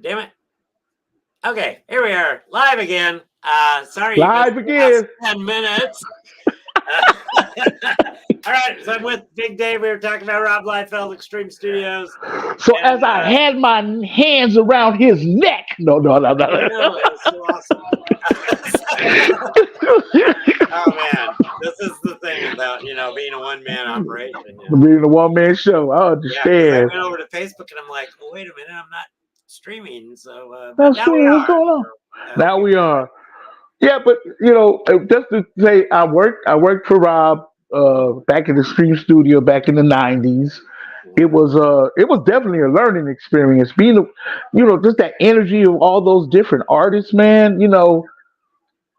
Damn it. Okay, here we are, live again. Sorry you missed Live the last again. 10 minutes. All right, so I'm with Big Dave. We were talking about Rob Liefeld, Extreme Studios. So And as I had my hands around his neck, no. I know, it was so awesome. Oh, man. This is the thing about, being a one-man operation. Being a one-man show, I Yeah, because I understand. went over to Facebook and I'm like, well, wait a minute, I'm not streaming. So, but That's now we what's are. going on. So I hope Now you. we are. Yeah, but just to say, I worked for Rob back in the Stream Studio back in the '90s. It was definitely a learning experience. Just that energy of all those different artists, man.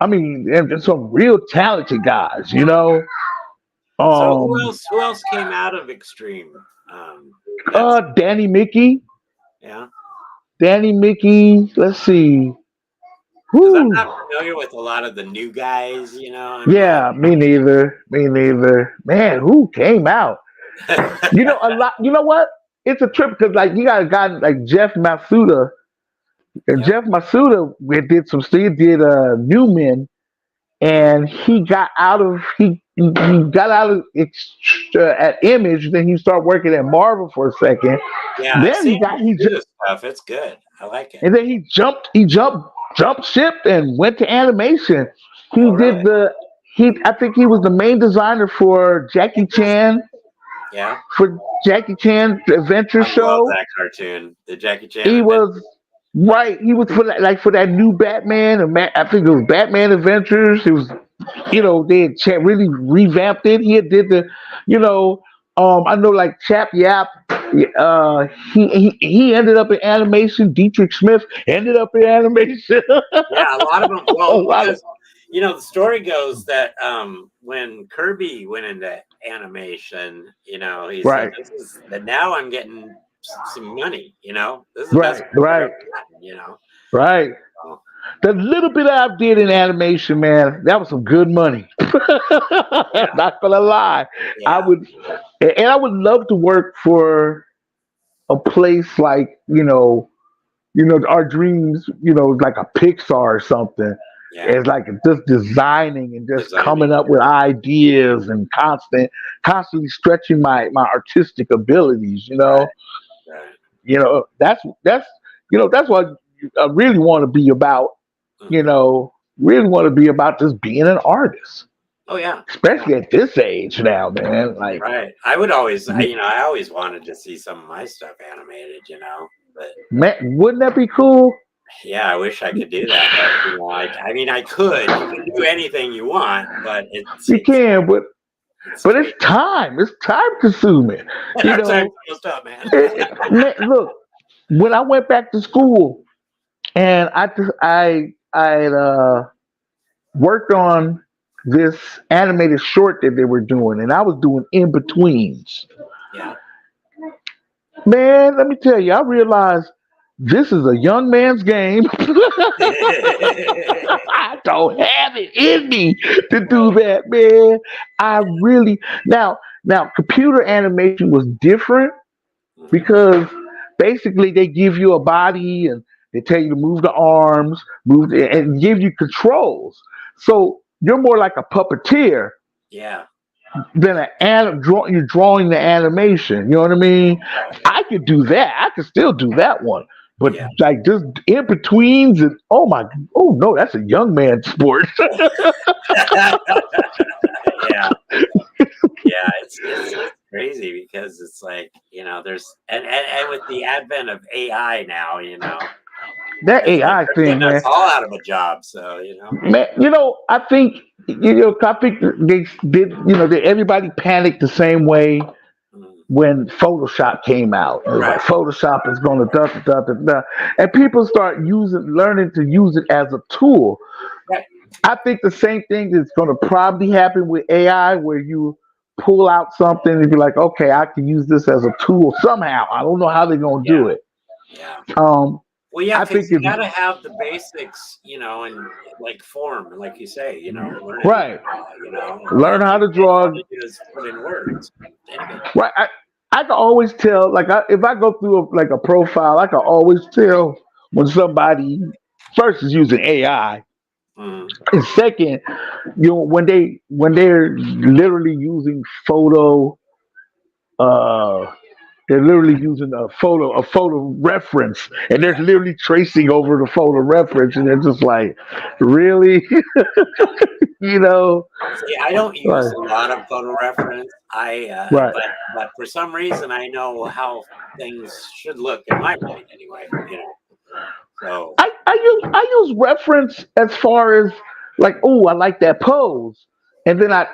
I mean, and some real talented guys. So who Um, else? Who else came out of Extreme? That's Danny Mickey, yeah. Danny Mickey. Let's see. Because I'm Whoo. not familiar with a lot of the new guys. I mean, like, Yeah, me neither. Me neither. Man, who came out? A lot. You know what? It's a trip because like you got a guy like Jeff Masuda, and yep. Jeff Masuda we did some. He did Newman, Mhm. and he got out of at Image. Then he started working at Marvel for a second. Yeah, I've Then seen he got he ju- Masuda stuff. It's good. I like it. and then he jumped ship and went to animation. He Oh, did really? the he I think he was the main designer for Yeah, Jackie Chan's Adventure I love Show. that cartoon, the Jackie Chan He Adventure. was right. He was for that new Batman. I think it was Batman Adventures. It was, Yeah, they had really revamped it. He had did the, you know, I know like Chap Yap. He ended up in animation. Dietrich Smith ended up in animation. yeah. A lot of them. A Well, lot of because the story goes that when Kirby went into animation, he said, right, "This is that now I'm getting some money. This is the best right, work I've right, ever gotten." right. So, The little bit I did in animation, man, that was some good money. yeah, Not gonna lie, I yeah, would, and I would love to work for a place like our dreams, like a Pixar or something. yeah. It's like just designing and just Designing. coming up with ideas and constantly stretching my artistic abilities. Right, right. That's what I really want to be about. You Hmm. know, really want to be about just being an artist, Oh yeah, yeah. especially at this age now, man. Like, Right. I would always, I always wanted to see some of my stuff animated. But man, wouldn't that be cool? yeah, I wish I could do that. But I mean, I could. You can do anything you want, but You can, but it's but it's crazy. time. It's time consuming. You Our time's know, almost up, man. man, look, when I went back to school and I worked on this animated short that they were doing, and I was doing in betweens. Yeah. Man, let me tell you, I realized this is a young man's game. I don't have it in me to do that, man. I really now computer animation was different Mhm. because basically they give you a body and they tell you to move the arms, and give you controls. So you're more like a puppeteer Yeah. than you're drawing the animation. You know what I mean? Right. I could do that. I could still do that one. But Yeah. like just in betweens and oh no, that's a young man sport. Yeah. Yeah. It's crazy because it's like there's and with the advent of AI now, That it's like AI they're thing, putting us man. all out of a job. So Man, I think they did. That everybody panicked the same way mm, when Photoshop came out. It was like right. Photoshop is going to da da da da da, and people start learning to use it as a tool. Right. I think the same thing is going to probably happen with AI, where you pull out something and be like, okay, I can use this as a tool somehow. I don't know how they're going to Yeah. do it. Yeah. Um, Well, yeah, I because think you it's got to have the basics, and like form, like you say, learn how to right. draw, and Learn then how to all draw. you do is put in words. Animate. Right. I can always tell, like, if I go through like a profile, I can always tell when somebody first is using AI, Mm, and second, when they're literally using photo, uh, they're literally using a photo reference, and they're yeah. literally tracing over the photo reference, and they're just like, really, you know, See, I don't like, use a lot of photo reference. right. But for some reason, I know how things should look in my mind anyway. So I use reference as far as like, oh, I like that pose, and then right,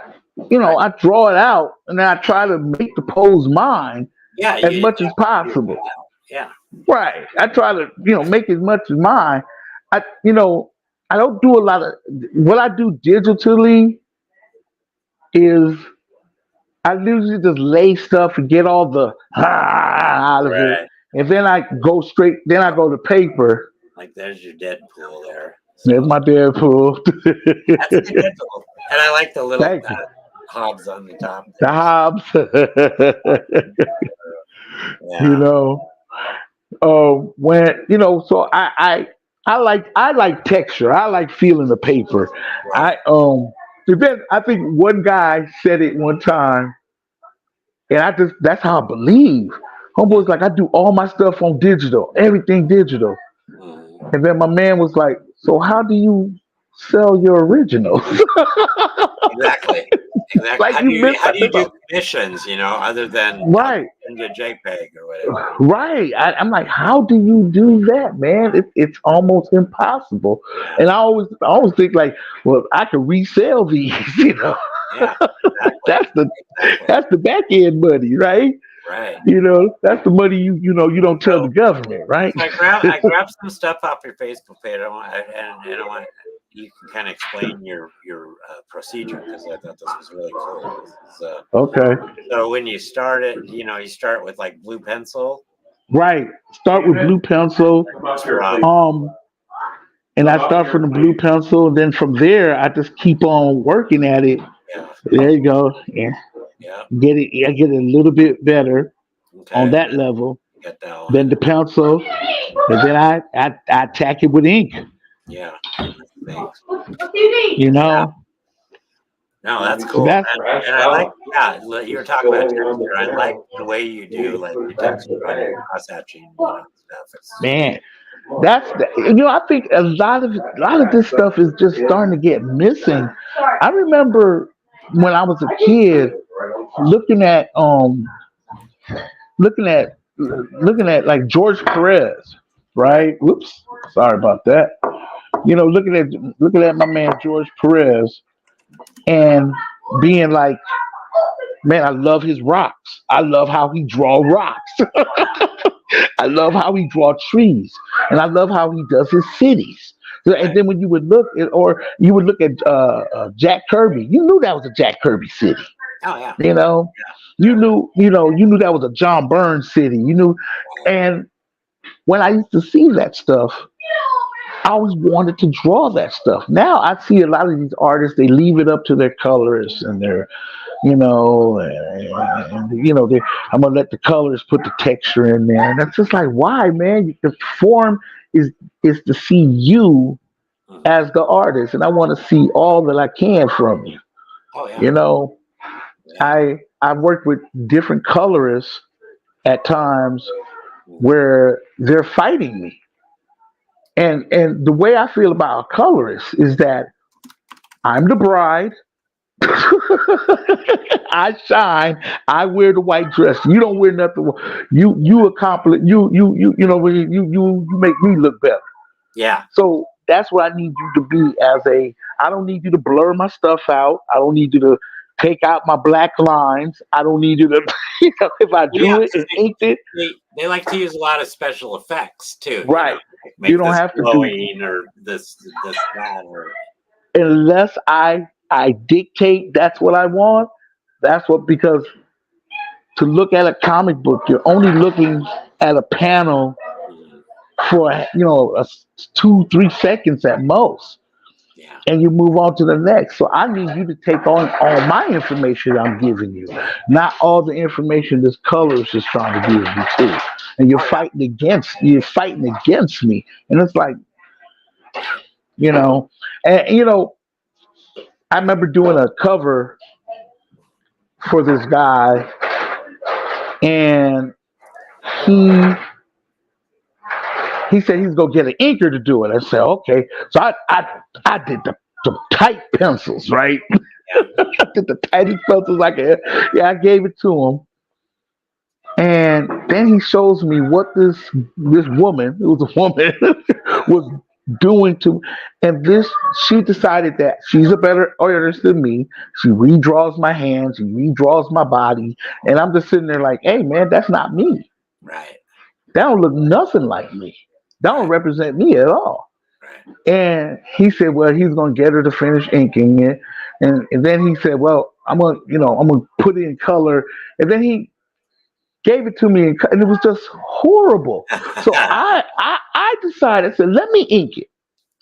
I draw it out, and then I try to make the pose mine yeah, as you much as definitely do possible. that. Yeah, Right. I try to make as much as mine. I don't do a lot of what I do digitally is I usually just lay stuff and get all the out of it, right. and then I go straight. Then I go to paper. Like there's your Deadpool there. There's So my Deadpool. that's a good Deadpool, and I like the little Thank you. hobs on the top The there. So, Hobbs. you yeah, know, when so I like texture. I like feeling the paper. right. I think one guy said it one time, and that's how I believe. Homeboy's like, I do all my stuff on digital, everything digital. Mhm. And then my man was like, so how do you sell your originals? Exactly. Exactly. Like, you missed How do you this do up. commissions? Other than I'll Right. send you a JPEG or whatever. Right. I'm like, how do you do that, man? It's almost impossible. Yeah. And I always think like, well, I can resell these. Yeah. Exactly. That's the Exactly. that's the back end money, right? Right. That's the money you don't tell the So government, right? I grabbed some stuff off your Facebook page. And I want you can kind of explain your procedure because I thought this was really cool. This is Okay. so when you start it, you start with like blue pencil. Right. Start with blue pencil. Just draw. Um, and I start from the blue pencil, and then from there I just keep on working at it. Yeah. There you go. Yeah. Yeah. Get it. I get it a little bit better on Okay. that level. Get that Then one. the pencil, and then I tack it with ink. Yeah. Thanks. You Yeah. know. No, that's So cool. that's And I like, yeah, you were talking about texture. I like the way you do like the texture on your cross hatching, stuff. It's man. I think a lot of this stuff is just starting to get missing. I remember when I was a kid looking at looking at looking at like George Perez, right. right? Whoops, sorry about that. Looking at my man George Perez and being like, man, I love his rocks. I love how he draw rocks. I love how he draw trees, and I love how he does his cities. So, and Right. then when you would look at, or you would look at Jack Kirby, you knew that was a Jack Kirby city. Oh yeah. You know, you knew that was a John Burns city. And when I used to see that stuff, I always wanted to draw that stuff. Now I see a lot of these artists; they leave it up to their colorists and their I'm gonna let the colors put the texture in there, and that's just like, why, man? The form is to see you Mhm. as the artist, and I want to see all that I can from you. Oh yeah. You know, Yeah. I've worked with different colorists at times Mhm. where they're fighting me, and the way I feel about a colorist is that I'm the bride. I shine. I wear the white dress. You don't wear nothing. You accomplish. You make me look better. Yeah. So that's what I need you to be as a. I don't need you to blur my stuff out. I don't need you to take out my black lines. I don't need you to. If I Well, yeah, drew it because and inked it, they like to use a lot of special effects too. right. Like You make don't this have to do glowing or this that or unless I dictate. That's what I want. That's what because to look at a comic book, you're only looking at a panel Mhm. for 2 3 seconds at most. Yeah. and you move on to the next. So I need you to take on all my information I'm giving you, not all the information this colorist is trying to give you too. And Oh yeah. you're fighting against me. And it's like, you know, and I remember doing a cover for this guy, and he he said he's gonna get an inker to do it. I said, okay. So I did the tight pencils, right? Yeah. I did the tightest pencils I could. Yeah, I gave it to him. And then he shows me what this woman, it was a woman, was doing to, and this she decided that she's a better artist than me. She redraws my hands, she redraws my body, and I'm just sitting there like, hey man, that's not me. Right. That don't look nothing like me. That don't Right. represent me at all. Right. And he said, well, he's gonna get her to finish inking it, and then he said, well, I'm gonna put it in color, and then he gave it to me, and it was just horrible. So I decided, I said, let me ink it.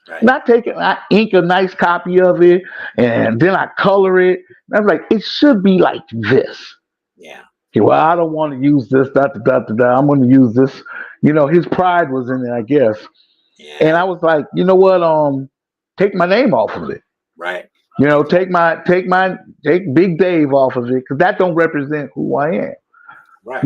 Right. Not take it, I ink a nice copy of it, and then I color it. And I was like, it should be like this. Yeah. Okay, well, I don't want to use this, I'm going to use this. His pride was in it, I guess. And Yeah. I was like, you know what? Take my name off of it. Right. Take Big Dave off of it, because that don't represent who I am. Right.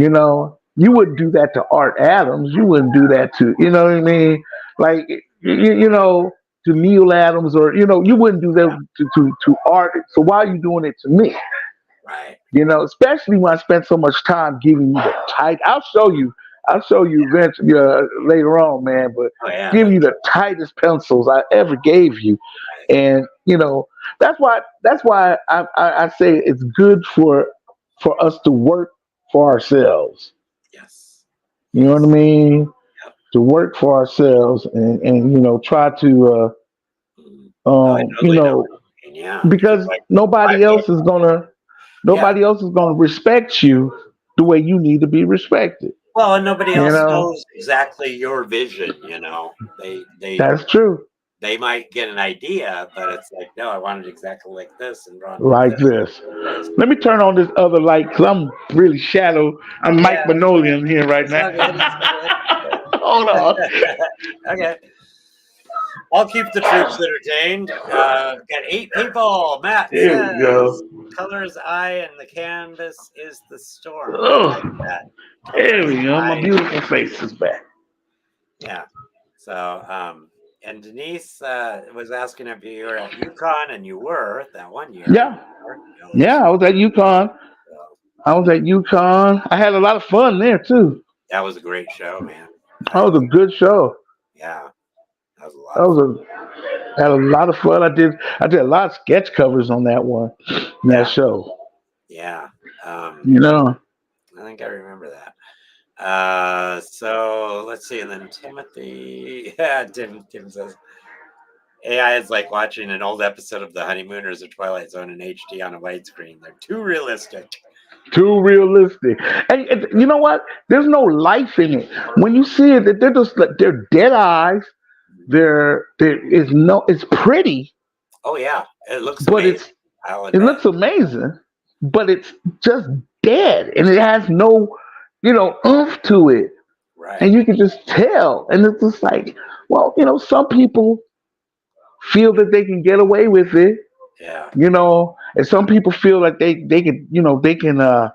You wouldn't do that to Art Adams. You wouldn't do that to, you know what I mean? Like, to Neil Adams, or, you wouldn't do Yeah. that to Art. So why are you doing it to me? Right. Especially when I spent so much time giving you the tight. I'll show you eventually, later on, man. But Oh yeah. give you the tightest pencils I ever gave you, Right. and that's why I say it's good for us to work for ourselves. Yes. You know what I Yes. mean? Yep. To work for ourselves, and try to Mm. No, I totally know what you mean. Yeah. Because because like yeah. nobody else is gonna respect you the way you need to be respected. Well, and nobody You else know, knows exactly your vision. They that's true. they might get an idea, but it's like, no, I want it exactly like this, and Ron does Like this. this. Let me turn on this other light because I'm really shadow. I'm Mike Yeah. Manoleon here right It's now. all good. It's all good. Hold on. Okay. I'll keep the troops entertained. Got 8 people. Matt Here we says, go. color is eye and the canvas is the storm. I like Oh, that. Color there is we go. My eye. beautiful face is back. Yeah. So, and Denise was asking if you were at UConn, and you were that one year. Yeah, yeah. I was at UConn. So I had a lot of fun there too. that was a great show, man. That was a good show. Yeah, that was a lot That of fun. was had a lot of fun. I did a lot of sketch covers on that one, that Yeah, show. yeah. You know. I think I remember that. So let's see, and then Timothy, yeah, Tim says AI is like watching an old episode of The Honeymooners or Twilight Zone in HD on a widescreen. They're too realistic. Too realistic. And you know what? There's no life in it. When you see it, they're just like they're dead eyes. There is no. It's pretty, Oh yeah, it looks but amazing. I'll it admit. looks amazing, but it's just dead, and it has no, oomph to it, Right. and you can just tell. And it's just like, well, some people feel that they can get away with it, Yeah. and some people feel like they can, they can.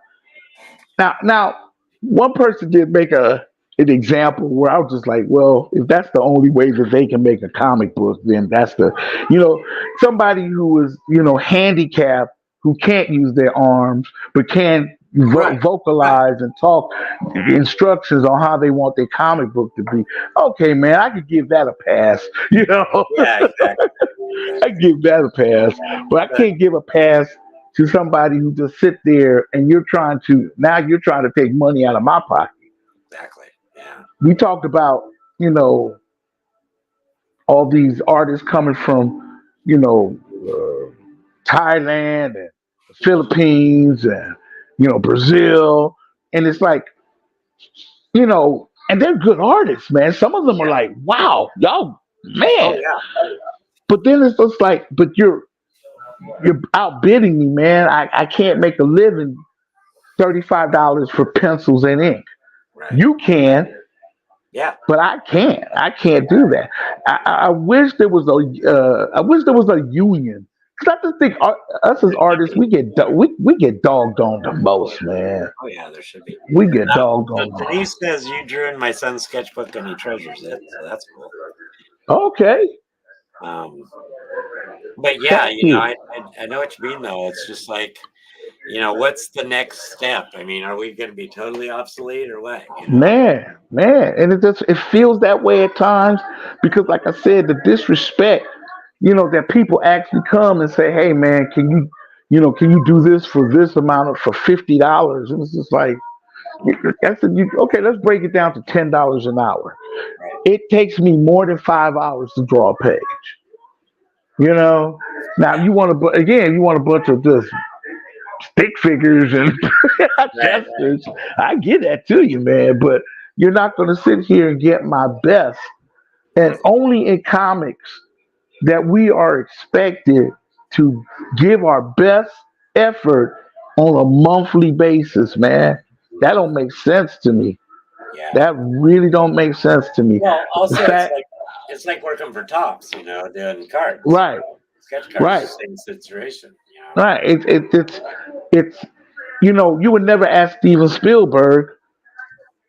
Now, one person did make an example where I was just like, well, if that's the only way that they can make a comic book, then that's you know, somebody who is, handicapped, who can't use their arms but can Right. Right. vocalize and talk instructions on how they want their comic book to be. Okay, man, I could give that a pass. Yeah. Exactly. I give that a pass, but I But can't give a pass to somebody who just sit there and you're trying to take money out of my pocket. exactly. Yeah. We talked about, you know, all these artists coming from, Thailand and the Philippines and, Brazil. And it's like, and they're good artists, man. Some of them are Yeah. like, wow, y'all, Oh man, yeah. But then it's just like, but you're outbidding me, man. I can't make a living $35 for pencils and ink. Right. You can, Yeah. but I can't. I can't do that. I wish there was I wish there was a union. Because I just think us as There should artists, be. we get dogged on the most, man. Oh yeah, there should be. We get Now, dogged so on the Denise most. says you drew in my son's sketchbook and he treasures it, so that's cool. Okay, Um, but yeah, thank you, I know what you mean though. It's just like, what's the next step? I mean, are we going to be totally obsolete or what? man, and it feels that way at times because, like I said, the disrespect. That people actually come and say, "Hey, man, can you do this for this amount of for $50?" And it's just like, I said, okay, let's break it down to $10 an hour. Right. It takes me more than 5 hours to draw a page. You know. Now Yeah. you want a bunch of this stick figures and Right. gestures. I get that to you, man, but you're not going to sit here and get my best. And Perfect. only in comics that we are expected to give our best effort on a monthly basis, man. That Mhm. don't make sense to me. Yeah. That really don't make sense to me. Well, The also fact, it's like working for Tops, doing cards, right, sketch right, cards, same situation. right. It's you would never ask Steven Spielberg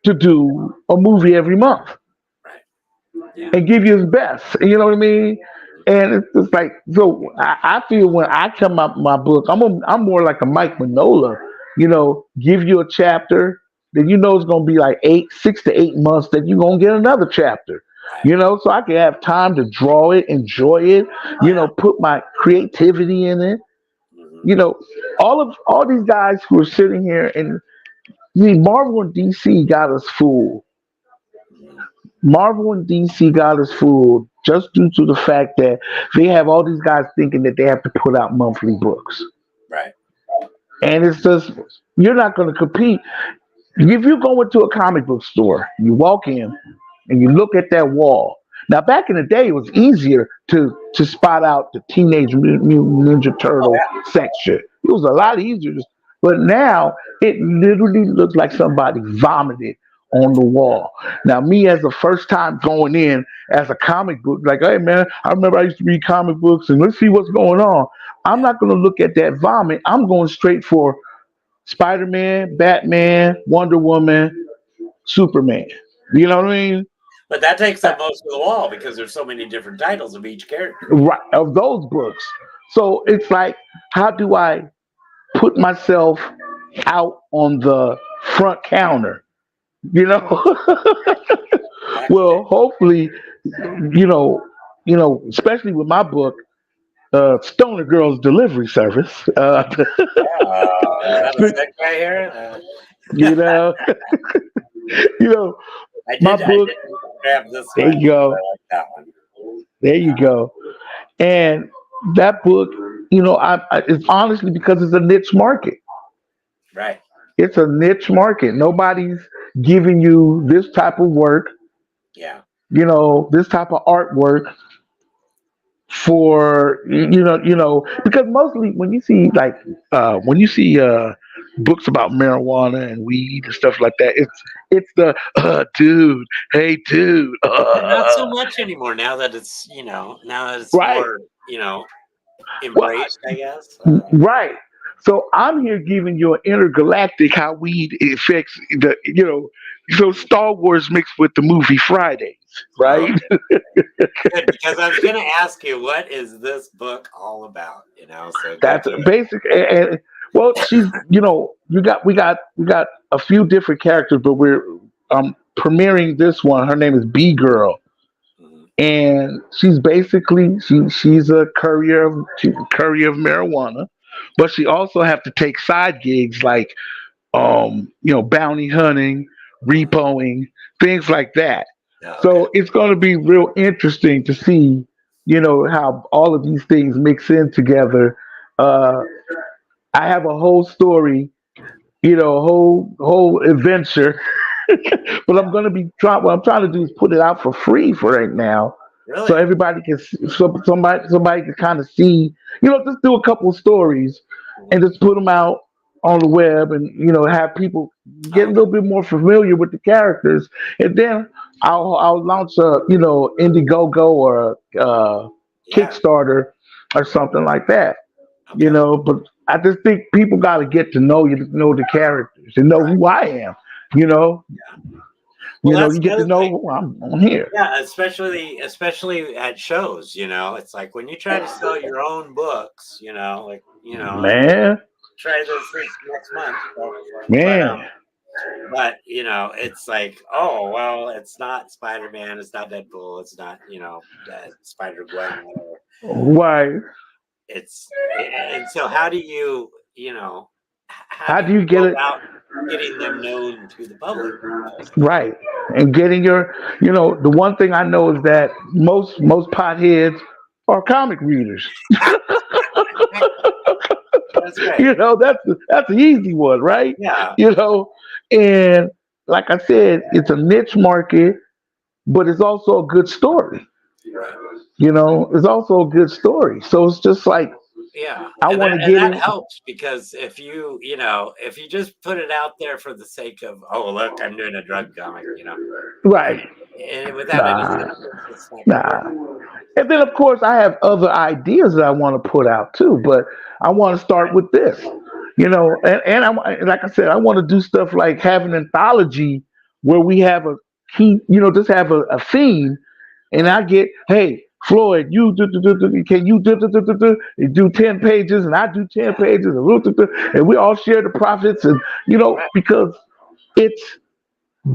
to do a movie every month Right. Yeah. and give you his best. You know what I mean? And it's just like so. I feel when I come up with my book, I'm more like a Mike Manola. Give you a chapter, then it's gonna be like 6 to 8 months that you're gonna get another chapter. Right. So I can have time to draw it, enjoy it. Oh yeah. Put my creativity in it. Hmm. You know, all these guys who are sitting here and Marvel and DC got us fooled. Hmm. Marvel and DC got us fooled just due to the fact that they have all these guys thinking that they have to put out monthly books. Right. And it's just, you're not going to compete. If you go into a comic book store, you walk in and you look at that wall. Now, back in the day, it was easier to spot out the Teenage Mutant Ninja Oh Turtle yeah. section. It was a lot easier. But now, it literally looks like somebody vomited on the wall. Now, me as a first time going in as a comic book, like, hey man, I remember I used to read comic books and let's see what's going on. I'm Yeah. not going to look at that vomit. I'm going straight for Spider Man, Batman, Wonder Woman, Superman. You know what I mean? But that takes up most of the wall because there's so many different titles of each character. Right, of those books. So it's like, how do I put myself out on the front counter? You know? Exactly. Well, hopefully, especially with my book, Stoner Girls Delivery Service. Is that a segue here? you know, you know, my I book. did grab this There one you because I go. like that one. There you go. And that book, it's honestly because it's a niche market. Right. It's a niche market. Nobody's giving you this type of work, Yeah. this type of artwork for because mostly when you see books about marijuana and weed and stuff like that, it's the dude, hey dude, But not so much anymore now that it's right, more, well, embraced, I guess. right. So I'm here giving you an intergalactic how weed affects so Star Wars mixed with the movie Fridays, Oh, right? good, because I was going to ask you, what is this book all about? So go That's to it. basic. Well, she's we got a few different characters, but we're premiering this one. Her name is B Girl, Mhm. and she's basically she's she's a courier of marijuana, but she also have to take side gigs like bounty hunting, Mhm. repoing, things like that. Oh, okay. So it's going to be real interesting to see, how all of these things mix in together. Uh, I have a whole story, a whole adventure, but I'm Yeah. going to be trying. What I'm trying to do is put it out for free for right now, so Really? everybody can so somebody can kind of see, just do a couple of stories Mhm. and just put them out on the web, and have people get Oh, a okay. little bit more familiar with the characters, and then I'll launch a Indiegogo or Yeah. Kickstarter or something like that. Okay. But I just think people got to get to know you, to know the characters, and know Right. who I am. You know, Yeah. Well, that's you the get to other know thing. who I'm here, Yeah, especially at shows, it's like when you try to sell your own books, like, man, try this next month. But man. it's like, oh well, it's not Spider-Man, it's not Deadpool, it's not, that Spider-Gwen, whatever. Why? And so how do you, how How do do you you go get it about getting them known to the public? right? And getting the one thing I know is that most potheads are comic readers. That's right. That's the easy one, right? Yeah. You know, and like I said, it's a niche market, but it's also a good story. Right. It's also a good story. So it's just like Yeah, I and want that to and get that in. helps because if you just put it out there for the sake of, oh look, I'm doing a drug comic, Right. and without any Nah, substance, it's not going to work. nah. And then, of course, I have other ideas that I want to put out too, but I want to start Right. with this, and like I said, I want to do stuff like have an anthology where we have a key, just have a theme, and Right. I get, hey, Floyd, can you do 10 pages, and I do 10 Yeah. pages, and we all share the profits, and Right. because it's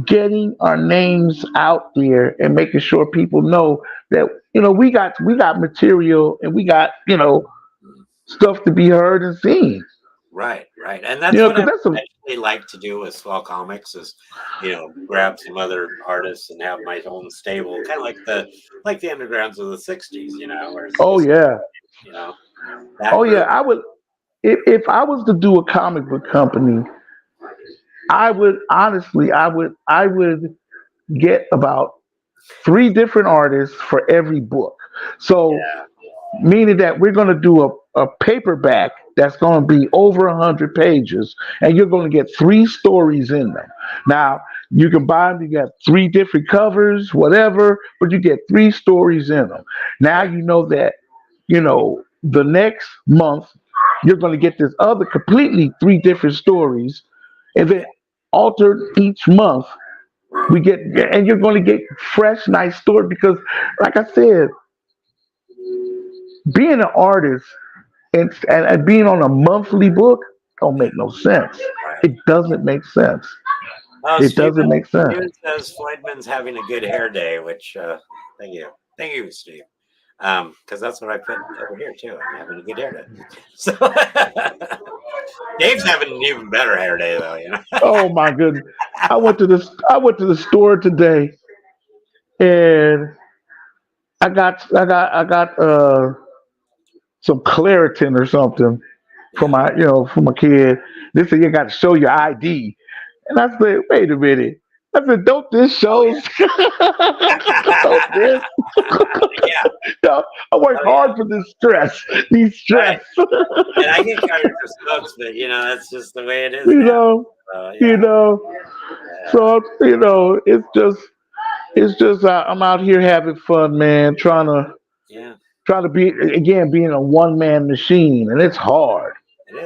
getting our names out there and making sure people know that we got material, and we got Mm. stuff to be heard and seen. Right. Right. And that's what I Because that's a actually like to do with small comics is, grab some other artists and have my own stable, kind of like the undergrounds of the '60s, where it's oh just, yeah, you know that oh yeah. group. I would if I was to do a comic book company, I would honestly, I would get about three different artists for every book. So Yeah. meaning that we're going to do a paperback that's going to be over 100 pages, and you're going to get three stories in them. Now you can buy them, you got three different covers, whatever, but you get three stories in them. Now Right. you know that the next month you're going to get this other completely three different stories, and then Yeah. altered each month Right. we get, and you're going to get fresh nice story, because like I said, being an artist and being on a monthly book don't make no sense. Right. It doesn't make sense. Oh, It doesn't make sense. Steven says Floydman's having a good hair day, which thank you, Steve. Because that's what I put over here too. I'm having a good hair day. So Dave's having an even better hair day though. Oh my goodness. I went to the store today, and I got some Claritin or something for Yeah. my kid. They said you got to show your ID. And I said, wait a minute. I said, don't this Oh show? yeah. Don't this? Yeah. No, I work Oh yeah. hard for this stress, these Right. stress. And I get credit for Smokes, but that's just the way it is you now. know, you Yeah. know. Yeah. So it's just I'm out here having fun, man. Yeah. Trying to be again being a one man machine, and it's hard. It is.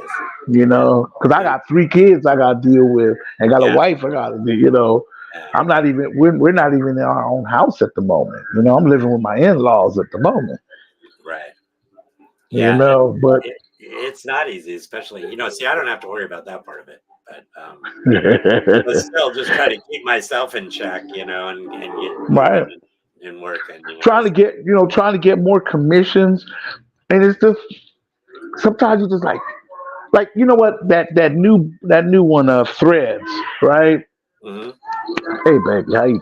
It is. Because I And got three kids I got to deal with, and got a yeah. wife I got to do. Yeah. I'm not even we're not even in our own house at the moment. I'm living with my in laws at the moment. Right. Yeah. But It's not easy, especially See, I don't have to worry about that part of it, but still, just try to keep myself in check, and get moving right, and working, trying to get more commissions, and it's just sometimes you just like what that new one Threads, right? Hmm. Hey baby, how you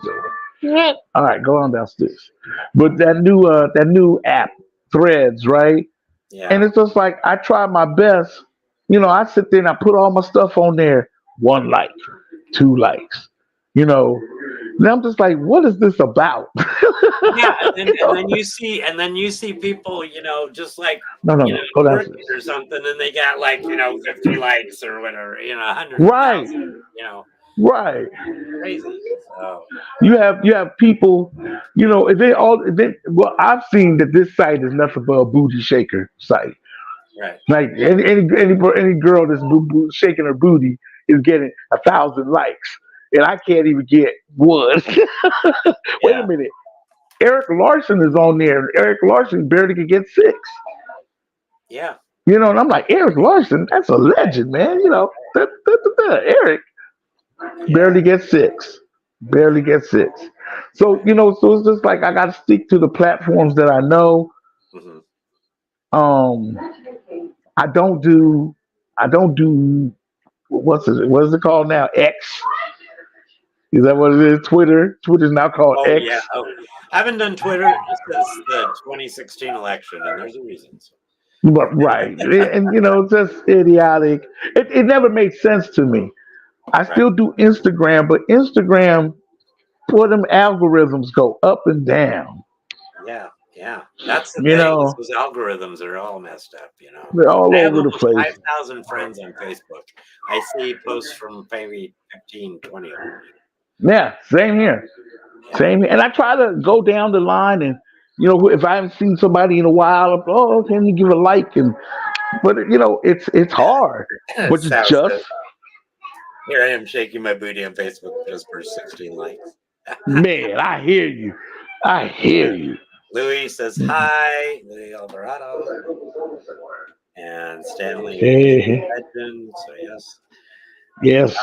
doing? All right, go on downstairs. But that new app, Threads, right? And Yeah. it's just like I try my best. I sit there and I put all my stuff on there. One like, two likes. You know, And I'm just like, what is this about? Yeah, You and know? then you see people, just like, No, no, no. Go working downstairs. or something, and they got like, 50 likes or whatever, 100,000, Right, you know, right. crazy. So You have people, and they all. Well, I've seen that this site is nothing but a booty shaker site. right, Like any girl that's shaking her booty is getting 1,000 likes, and I can't even get one. Wait a yeah, minute, Eric Larson is on there, and Eric Larson barely could get six. yeah, And I'm like, Eric Larson, that's a right, legend, man. Eric yeah, barely gets six, barely gets six. So right, so it's just like I got to stick to the platforms that I know. hmm, Um, I don't do, I don't do what is it called now? X. Is that what it is? Twitter. Twitter's now called oh X. yeah, oh, I haven't done Twitter since the 2016 election, and there's a reason. So. But right, and just idiotic. It never made sense to me. I Right. still do Instagram, but Instagram, for them algorithms go up and down. Yeah, yeah. That's the You thing is know, those algorithms are all messed up. they're all I have over the almost place. 5,000 friends on Facebook. I see posts from maybe 15, 20 of them. Yeah, same here. Yeah, Same here. And I try to go down the line, and if I haven't seen somebody in a while, can you give a like? But it's hard. yeah. But it's Sounds just good. Here I am shaking my booty on Facebook just for 16 likes. man, I hear you. I hear Yeah. you. Louis says hi, Louis Alvarado, and Stanley is Hey, a legend. So yes, yes.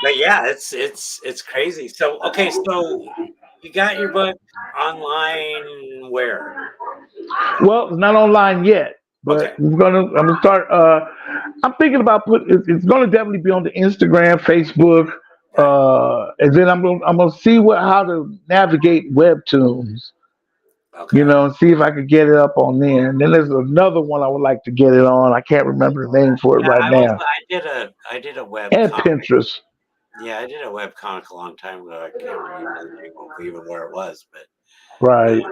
but yeah, it's crazy. So okay, so you got your book online where? Well, it's not online yet, Okay, but I'm gonna start. I'm thinking about it's gonna definitely be on the Instagram, Facebook, okay, and then I'm gonna see how to navigate Webtoons. okay. And see if I could get it up on there. And then there's another one I would like to get it on. I can't remember the name for it Yeah, right now. I did a web And comic. Pinterest. Yeah, I did a web comic a long time ago. I can't remember the name of even where it was, Right. uh,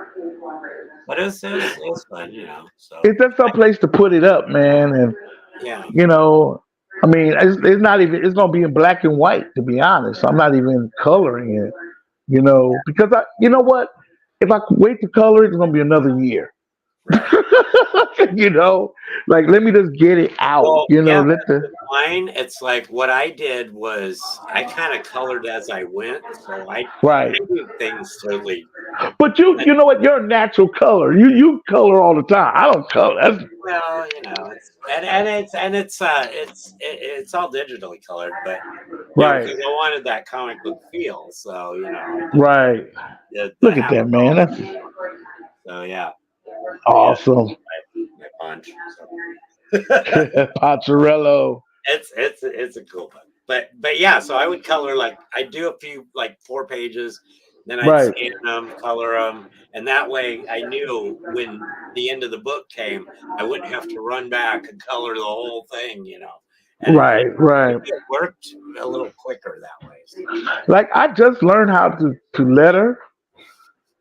but it was fun. So It's just some I, place to put it up, man. And yeah, you know, I mean, it's not even. It's gonna be in black and white. To be honest, I'm not even coloring it. Because you know what? If I wait to color it, it's gonna be another year. right. you know, like let me just get it out. Well, yeah, Let the with mine, it's like what I did was I kind of colored as I went, so I right. do things totally. But you know what? You're a natural color. You color all the time. I don't color. That's Well, it's all digitally colored, but right. because I wanted that comic book feel, so I did Right. the Look at half that, man. That's so yeah, I got awesome. my punch. So Pazzarello. it's a cool book. But yeah, so I would color like I do a few like 4 pages, then I'd Right. scan them, color them, and that way I knew when the end of the book came, I wouldn't have to run back and color the whole thing. And Right. Right. it worked a little quicker that way. So Like I just learned how to letter.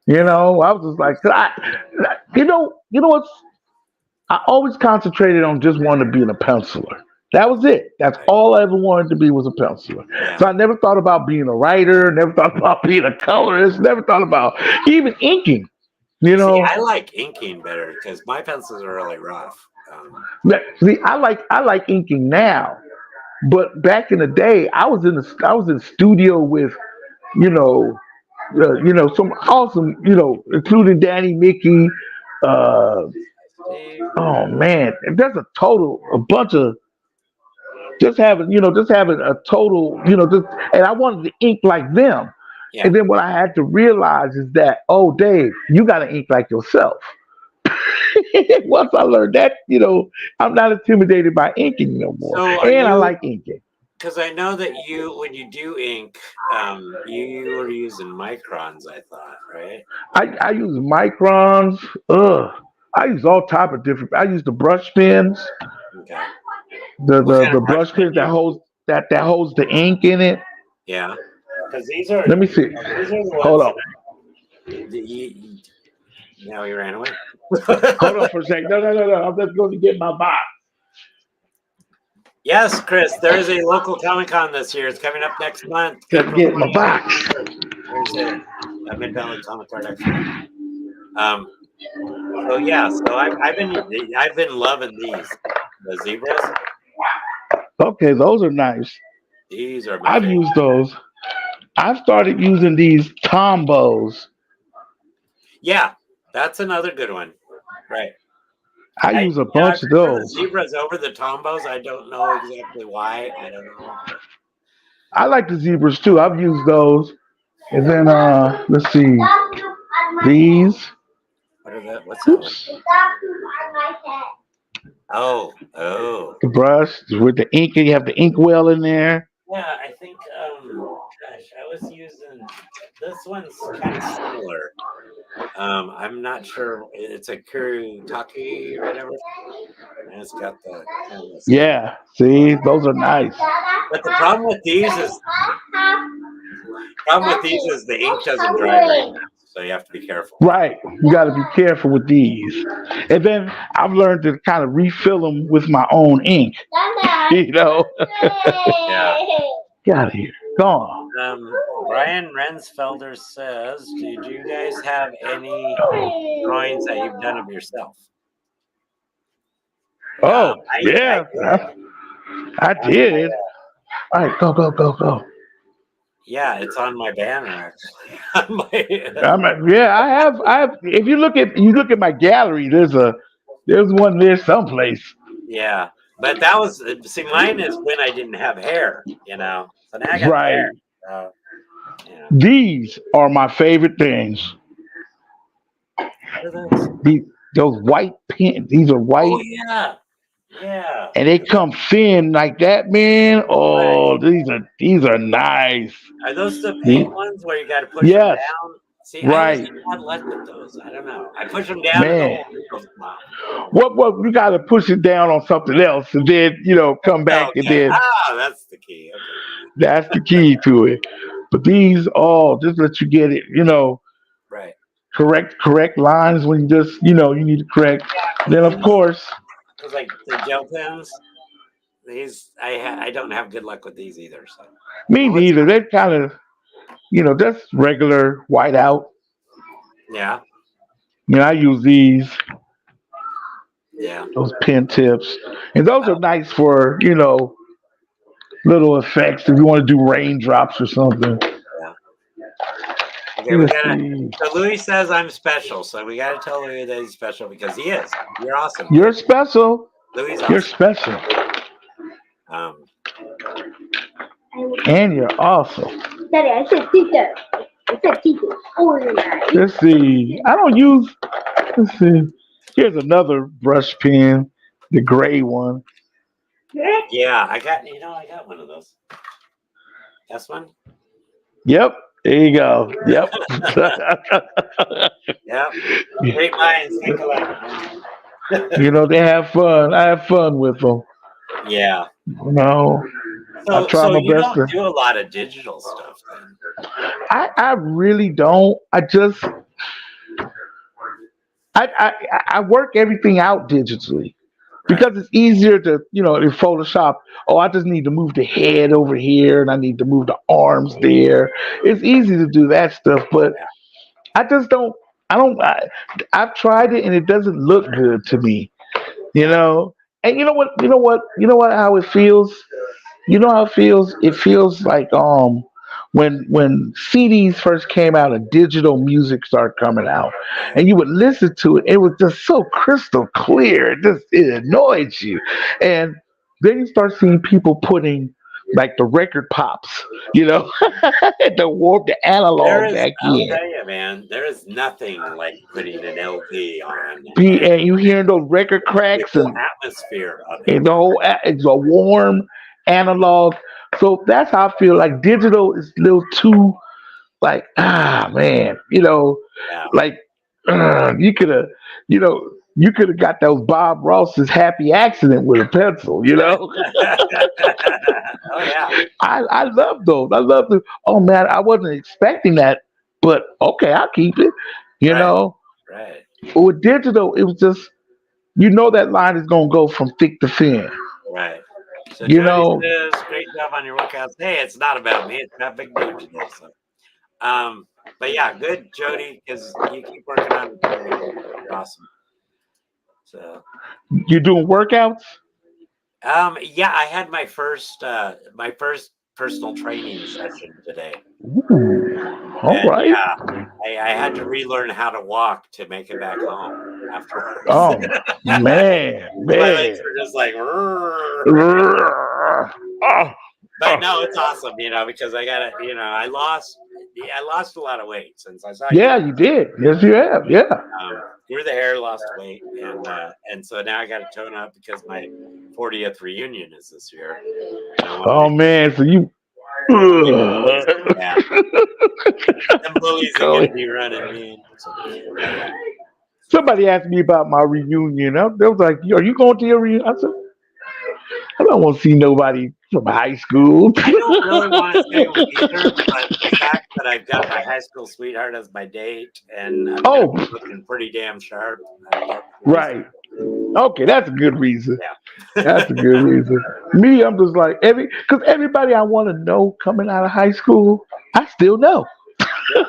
yeah, I was just like, what's I always concentrated on just wanting to be a penciler. That was it. That's right, all I ever wanted to be was a penciler. yeah. So I never thought about being a writer, never thought about being a colorist, never thought about even inking. You See, know, I like inking better because my pencils are really rough. See, I like inking now, but back in the day, I was in the studio with you know some awesome including Danny Mickey. Uh, Steve, oh man, there's a bunch of just having a total, and I wanted to ink like them. yeah. And then what I had to realize is that, oh, Dave, you got to ink like yourself. Once I learned that, I'm not intimidated by inking no more, So are and I you? like inking. Because I know that when you do ink, you were using microns. I thought, right? I use microns. Ugh. I use all type of different. I use the brush pens, Okay. the What the, kind of the brush brush pen pens do you? that holds the ink in it. Yeah. because Let me see. these are the Hold ones on. that now he ran away. Hold on for a second. No, no, no, no. I'm just going to get my box. Yes, Chris, there is a local Comic Con this year. It's coming up next month, Got to April get my 28th. box. There's a Mid Valley Comic Art Expo. Um, so yeah, so I've been loving the zebras. Okay, those are nice. These are my I've favorite. used those. I've started using these Tombos. Yeah, that's another good one. Right. I use a I bunch of prefer the those. zebras over the tombos. I don't know exactly why. I don't know. I like the zebras too. I've used those. And then let's see. These. What are that? What's that one? Oops. Oh. The brush with the ink. You have the ink well in there. Yeah, I think. Gosh, I was using this one's kind of similar. I'm not sure. It's a Kurutake or whatever. And it's got the kind of the same. Yeah. See, those are nice. But the problem with these is the ink doesn't dry very fast, so you have to be careful. Right. You got to be careful with these. And then I've learned to kind of refill them with my own ink. You know. Yeah. Get out of here. Go on. Brian Rensfelder says, "Did you guys have any drawings that you've done of yourself?" Oh, I yeah. did. I On my, did. All right, go, go, go, go. yeah, it's on my banner actually. On my, Yeah, I have. If you look at my gallery, there's one there someplace. yeah, but that was see, mine is when I didn't have hair, you know. So now I got the Right. hair. So, yeah. These are my favorite things. What are those? These those white pins. These are Oh white, yeah. and they come thin like that, man. Right. Oh, these are nice. Are those the The- pink ones where you got to push them yes, down? See, I have right, some bad luck with those. I don't know. I push them down and the man. whole thing goes wow. What you got to push it down on something else, and then come back, and Okay. then That's the key. Okay. that's the key to it. But these, just let you get it, Right. correct lines when you just, you need to correct. Yeah, Then of course, because like the gel pens, these I don't have good luck with these either. So me well, let's neither. They're kind of, just regular whiteout. yeah, I use these, yeah. those pen tips, and those are nice for, little effects if you want to do raindrops or something. Yeah. Okay, we Let's gotta. see. So Louis says I'm special, so we gotta tell Louis that he's special because he is. You're awesome, You're dude. special. Louis is You're awesome. special. Um, And you're awesome. Daddy, I said teacher. I said teacher. Oh, yeah. Let's see. I don't use. Let's see. Here's another brush pen, the gray one. yeah, I got one of those. This one. Yep. There you go. Yep. Yeah. Great minds think alike. Man. They have fun. I have fun with them. Yeah. I try So my you best don't to. do a lot of digital stuff then. I really don't. I work everything out digitally Right. because it's easier to, in Photoshop. Oh, I just need to move the head over here and I need to move the arms there. It's easy to do that stuff, but Yeah. I just don't. I don't. I've tried it and it doesn't look good to me. You Yeah. know. And you know what? You know what? You know what? How it feels. You know how it feels? It feels like when CDs first came out and digital music started coming out, and you would listen to it, it was just so crystal clear. It annoyed you, and then you start seeing people putting like the record pops, to warp the There analog is, back I'll in. tell you, man, there is nothing like putting an LP on And you hearing those record the cracks whole and atmosphere of it. And the whole it's a warm analog. So that's how I feel like digital is a little too like man, Yeah. like you could have, you know. You could have got those Bob Ross's Happy Accident with a pencil. Oh yeah, I love those. I love the. Oh man, I wasn't expecting that, but okay, I'll keep it. You right, know, right, with digital, it was just that line is gonna go from thick to thin. right. So You Jody know, says, "Great job on your workouts." Hey, it's not about me; it's about Big Dude today. So, but yeah, good, Jody, because you keep working on it. You're awesome. So, you're doing workouts. yeah, I had my first personal training session today, Ooh, all and right. yeah, I had to relearn how to walk to make it back home afterwards. Oh man, My legs man. were just like, "Rrrr." Oh, But oh. no, it's awesome, because I got to, yeah, I lost a lot of weight since I saw you. Yeah, you did. Yes, you have. Yeah. Grew the hair, lost weight, and so now I got to tone up because my 40th reunion is this year, and I want to Oh make man, so you. big bullies. Yeah, them bullies are Go gonna ahead. be running me. So, but yeah, so Somebody asked me about my reunion. They was like, "Are you going to your reunion?" I said, "I don't want to see nobody from high school." I don't really want to say either, but the fact that I've got my high school sweetheart as my date and I'm gonna Oh, be looking pretty damn sharp, that's the reason. right. Okay, that's a good reason. Yeah. That's a good reason. Me, I'm just like because everybody I want to know coming out of high school, I still know. Yeah.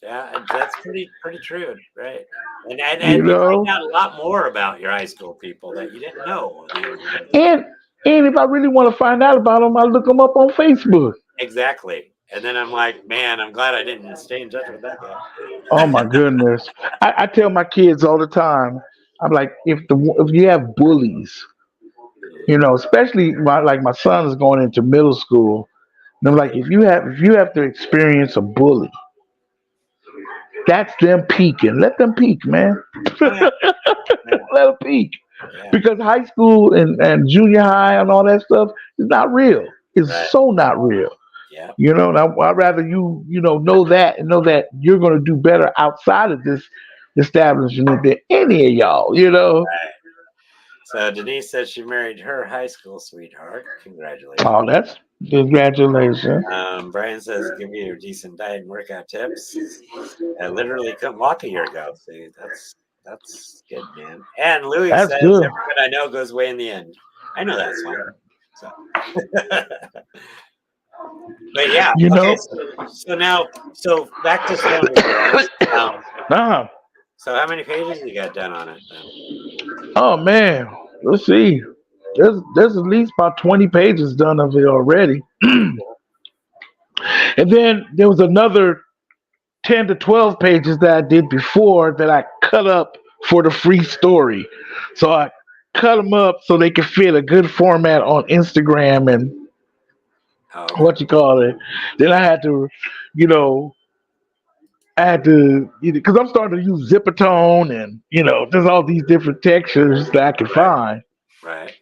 Yeah, and that's pretty true, right? You And you find know, out a lot more about your high school people that you didn't know when you were in high school. and and if I really want to find out about them, I look them up on Facebook. Exactly. And then I'm like, man, I'm glad I didn't stay in touch with that Oh guy. my goodness! I tell my kids all the time. I'm like, if you have bullies, especially my son is going into middle school, and I'm like, if you have to experience a bully, that's them peaking. Let them peak, man. Oh yeah, yeah, Let them peak. yeah. Because high school and junior high and all that stuff is not real. It's Right. so not real. Yeah. And I'd rather know that and know that you're going to do better outside of this establishment than any of y'all. Right. So Denise says she married her high school sweetheart. Oh, Congratulations. that's congratulations. Brian says give you decent diet and workout tips. I literally couldn't walk a year ago. See, that's good, man. And Louis That's says good. everyone I know goes away in the end. I know that song. So, but yeah, You okay. know. So now, so back to Stony Girls. uh So how many pages you got done on it then? Oh man. Let's see. There's at least about 20 pages done of it already. Cool. And then there was another 10 to 12 pages that I did before that I cut up for the free story. So I cut them up so they could fit a good format on Instagram and Oh, okay. what you call it. Then you know, I had to, because I'm starting to use Zippertone and, there's all these different textures that I can Right. find. Right.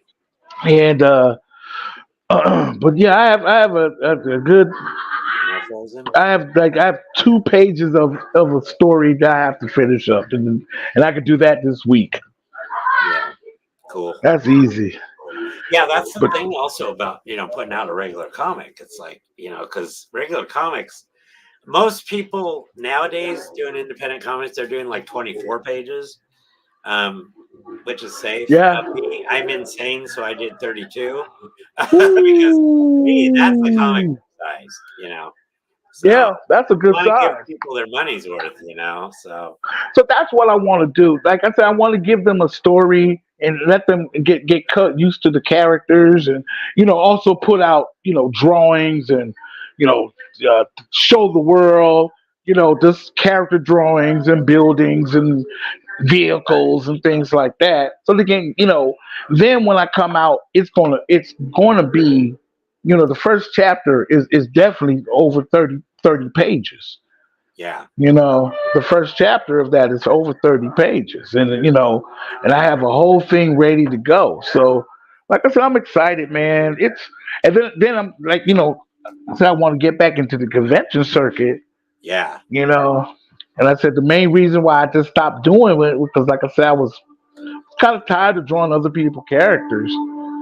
And, but yeah, I have a good, More frozen. I have 2 pages of a story that I have to finish up, and I could do that this week. Yeah. Cool. That's easy. Yeah, that's the But thing also about, putting out a regular comic. It's like, because regular comics, most people nowadays doing independent comics, they're doing like 24 pages, which is safe. yeah, Me, I'm insane, so I did 32 because to me, that's the comic Ooh. size. So Yeah, that's a you good want to give size. people their money's worth. So So that's what I want to do. Like I said, I want to give them a story and let them get cut used to the characters, and also put out drawings and you know show the world just character drawings and buildings and vehicles and things like that. So they can then when I come out, it's gonna be the first chapter is definitely over 30 pages. yeah, The first chapter of that is over 30 pages. And I have a whole thing ready to go. So, like I said, I'm excited, man. And then I'm like, I said I want to get back into the convention circuit, yeah, you know, And I said the main reason why I just stopped doing it was because, like I said, I was kind of tired of drawing other people's characters.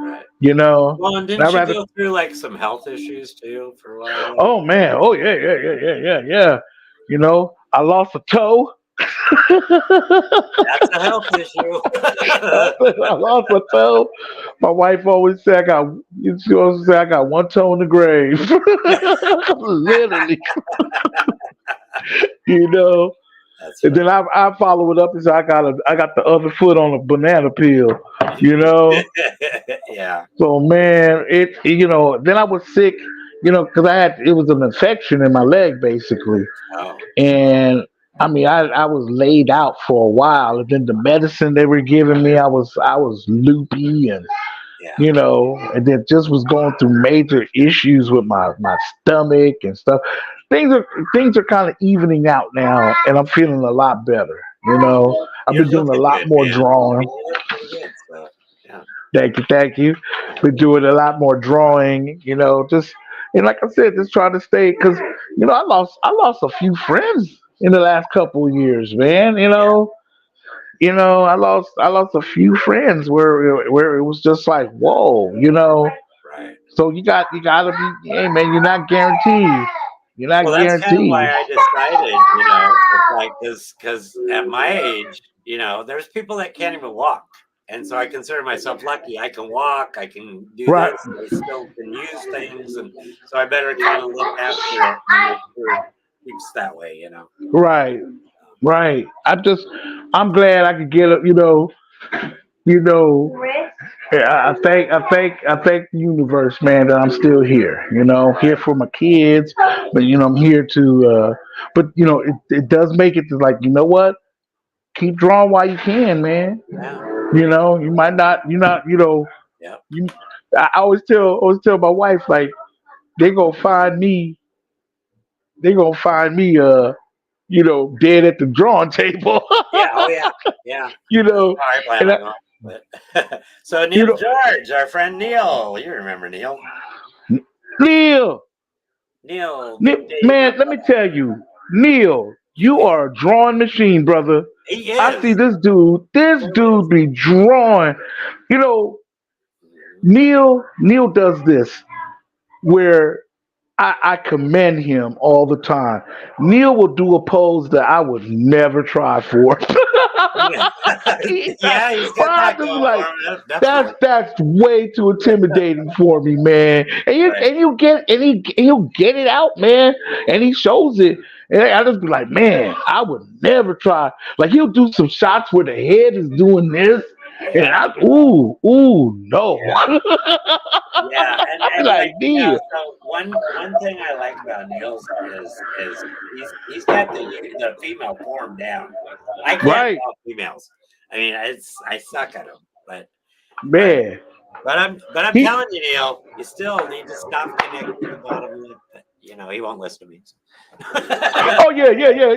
Right. You know, Well, and and I didn't you rather. go through like some health issues too for a while there? Oh man. Oh yeah, yeah, yeah, yeah, yeah, yeah. You know, I lost a toe. That's a health issue. I lost a toe. My wife always say I got. She always say I got one toe in the grave. Literally, you know. That's And funny. then I follow it up and say I got the other foot on a banana peel. You know. Yeah. So man, then I was sick. Because it was an infection in my leg basically, Oh, and I mean I was laid out for a while, and then the medicine they were giving me, I was loopy and yeah. and then just was going through major issues with my stomach and stuff. Things are things are kind of evening out now, and I'm feeling a lot better. I've You're been doing a looking lot good, more man. I drawing. mean, you look pretty good. So, yeah. Thank you, thank you. Yeah. Been doing a lot more drawing. Just and like I said, just trying to stay because I lost a few friends in the last couple of years, man. Yeah. I lost a few friends where it was just like whoa. Right. So you gotta be, hey man, you're not guaranteed. You're not Well, that's kind of why guaranteed. I decided, it's like because at my age, there's people that can't even walk. And so I consider myself lucky. I can walk, I can do Right, this, I still can use things. And so I better kind of look after it and make sure it keeps that way. right, right. I'm glad I could get up. You know. Yeah, I thank the universe, man, that I'm still here. Here Right. for my kids, but I'm here to. But it does make it to like what? Keep drawing while you can, man. Yeah. You might not. You're not. Yep. You. I always tell my wife like they gonna find me. They gonna find me. Dead at the drawing table. Yeah. Oh, yeah. Yeah. you That's know, how I plan and on going. But so you Neil know, George, our friend Neil, you remember Neil? Neil. Neil, Neil, Big Dave. man, let me tell you, Neil, you are a drawing machine, brother. He I see is. this dude. This Totally is. dude be drawing. You know, Neil does this where I commend him all the time. Neil will do a pose that I would never try for. Yeah. Yeah, he's got I that just be going for like, him. that's Definitely. that's way too intimidating for me, man. And you Right. and you get and he'll get it out, man. And he shows it. And I just be like, man, I would never try. Like he'll do some shots where the head is doing this, and Yeah. ooh, no. Yeah. Yeah. I be And like, like, Neil, so one thing I like about Niels is he's got the female form down. I can't right, draw females. I mean, I suck at them, but man. I'm He, telling you, Neil, you still need to stop connecting the bottom lip. He won't listen to me. oh yeah, yeah, yeah.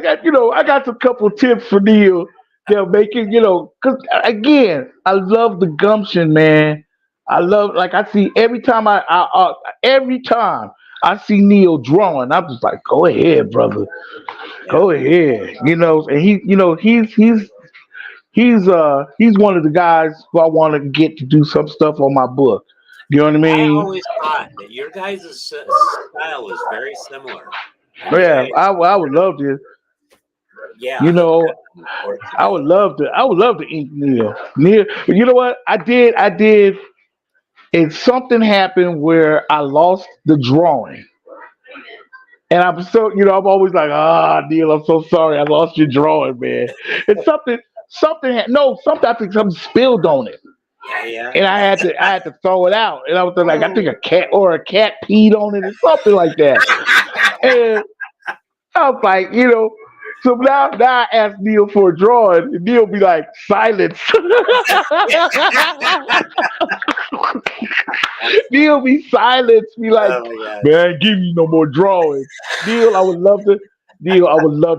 I got some couple of tips for Neil. They'll make it, because again, I love the gumption, man. I love like I see every time I see Neil drawing, I'm just like, go ahead, brother, Yeah. go ahead. And he's one of the guys who I want to get to do some stuff on my book. You know what I I mean? always thought that your guys' style was very similar, and you Yeah, guys, I would love to. yeah, You hook know, up and work I would together. love to. I would love to ink Neil. Neil, but you know what? I did. And something happened where I lost the drawing, and I'm so I'm always like, Neil, I'm so sorry, I lost your drawing, man. And something. I think something spilled on it, Yeah, yeah. and I had to throw it out. And I was like, I think Oh, a cat peed on it or something like that. And I was like, so now I ask Neil for a drawing, and Neil be like, silence. that's funny. Neil be silent, be like, Oh my gosh. man, give me no more drawings. Neil, I would love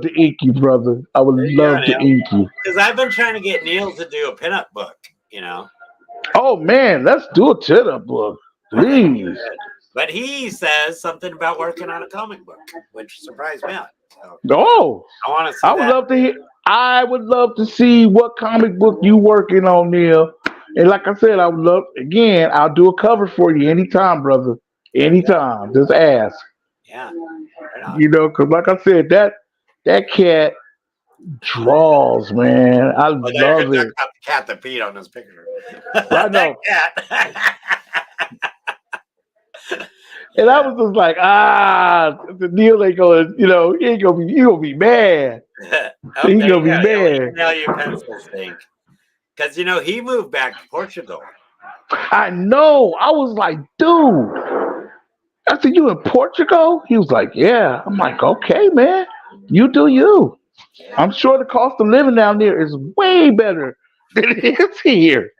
to ink you, brother. I would There you go, love to Neil. ink you. Because I've been trying to get Neil to do a pinup book. Oh man, let's do a chin-up book, I think we please. should. But he says something about working on a comic book, which surprised me out. So Oh, I want to see I would that. love to hear. I would love to see what comic book you working on, Neil. And like I said, I would love again. I'll do a cover for you anytime, brother. There you go. Anytime. Just ask. Yeah, right on. You know, because like I said, that cat draws, man. I Oh, now you're love gonna talk it. about the cat that peed on this picture. I That know. cat. And I Yeah. was just like, the Neil ain't gonna, he ain't gonna be, he gonna be mad. Oh, He there gonna you be go. He'll mad. email you pencil stink. Because he moved back to Portugal. I know. I was like, dude. I said, you in Portugal? He was like, yeah. I'm like, okay, man. You do you. Yeah. I'm sure the cost of living down there is way better than it is here.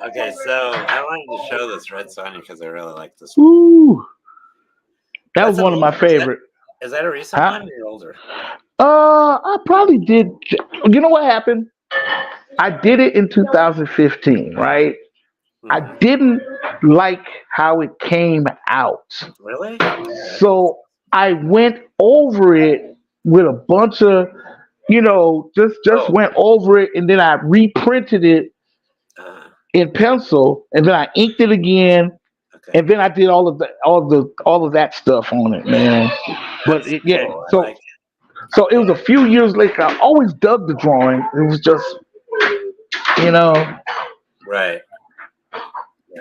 Okay, so I wanted to show this Red Sonja because I really like this one. Ooh. That was That's one of my favorite. Is that a recent Huh? one or older? I probably did. You know what happened? I did it in 2015, right? I Hmm. didn't like how it came out. Really? Okay. So I went over it with a bunch of, just Oh, went over it and then I reprinted it uh, in pencil and then I inked it again okay. and then I did all of that stuff on it, man. But That's yeah, cool. I so like it. so it was a few years later. I always dug the drawing. It was just, you know, Right.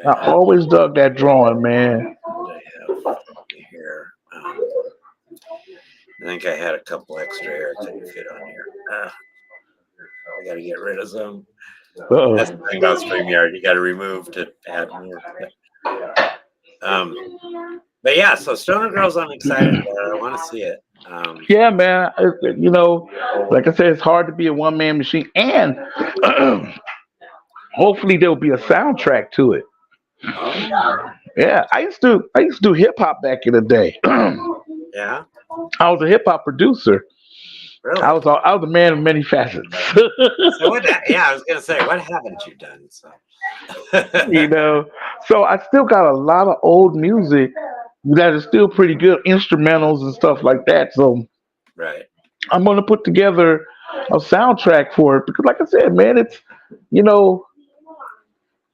I Right. always dug that drawing, man. What I have here. I think I had a couple extra here I couldn't fit on here. I got to get rid of some. That's the Uh-oh. thing about StreamYard. You got to remove to add more. Um, but yeah, so Stoner Girls, I'm excited about it. I want to see it. Yeah, man. Like I said, it's hard to be a one man machine, and hopefully there'll be a soundtrack to it. Oh, Yeah, I used to do hip hop back in the day. yeah, I was a hip hop producer. I really? was a, I was a man of many facets. So what? Yeah, I was gonna say, what haven't you done? So, you know, so I still got a lot of old music that is still pretty good, instrumentals and stuff like that. So right. I'm gonna put together a soundtrack for it because, like I said, man, you know,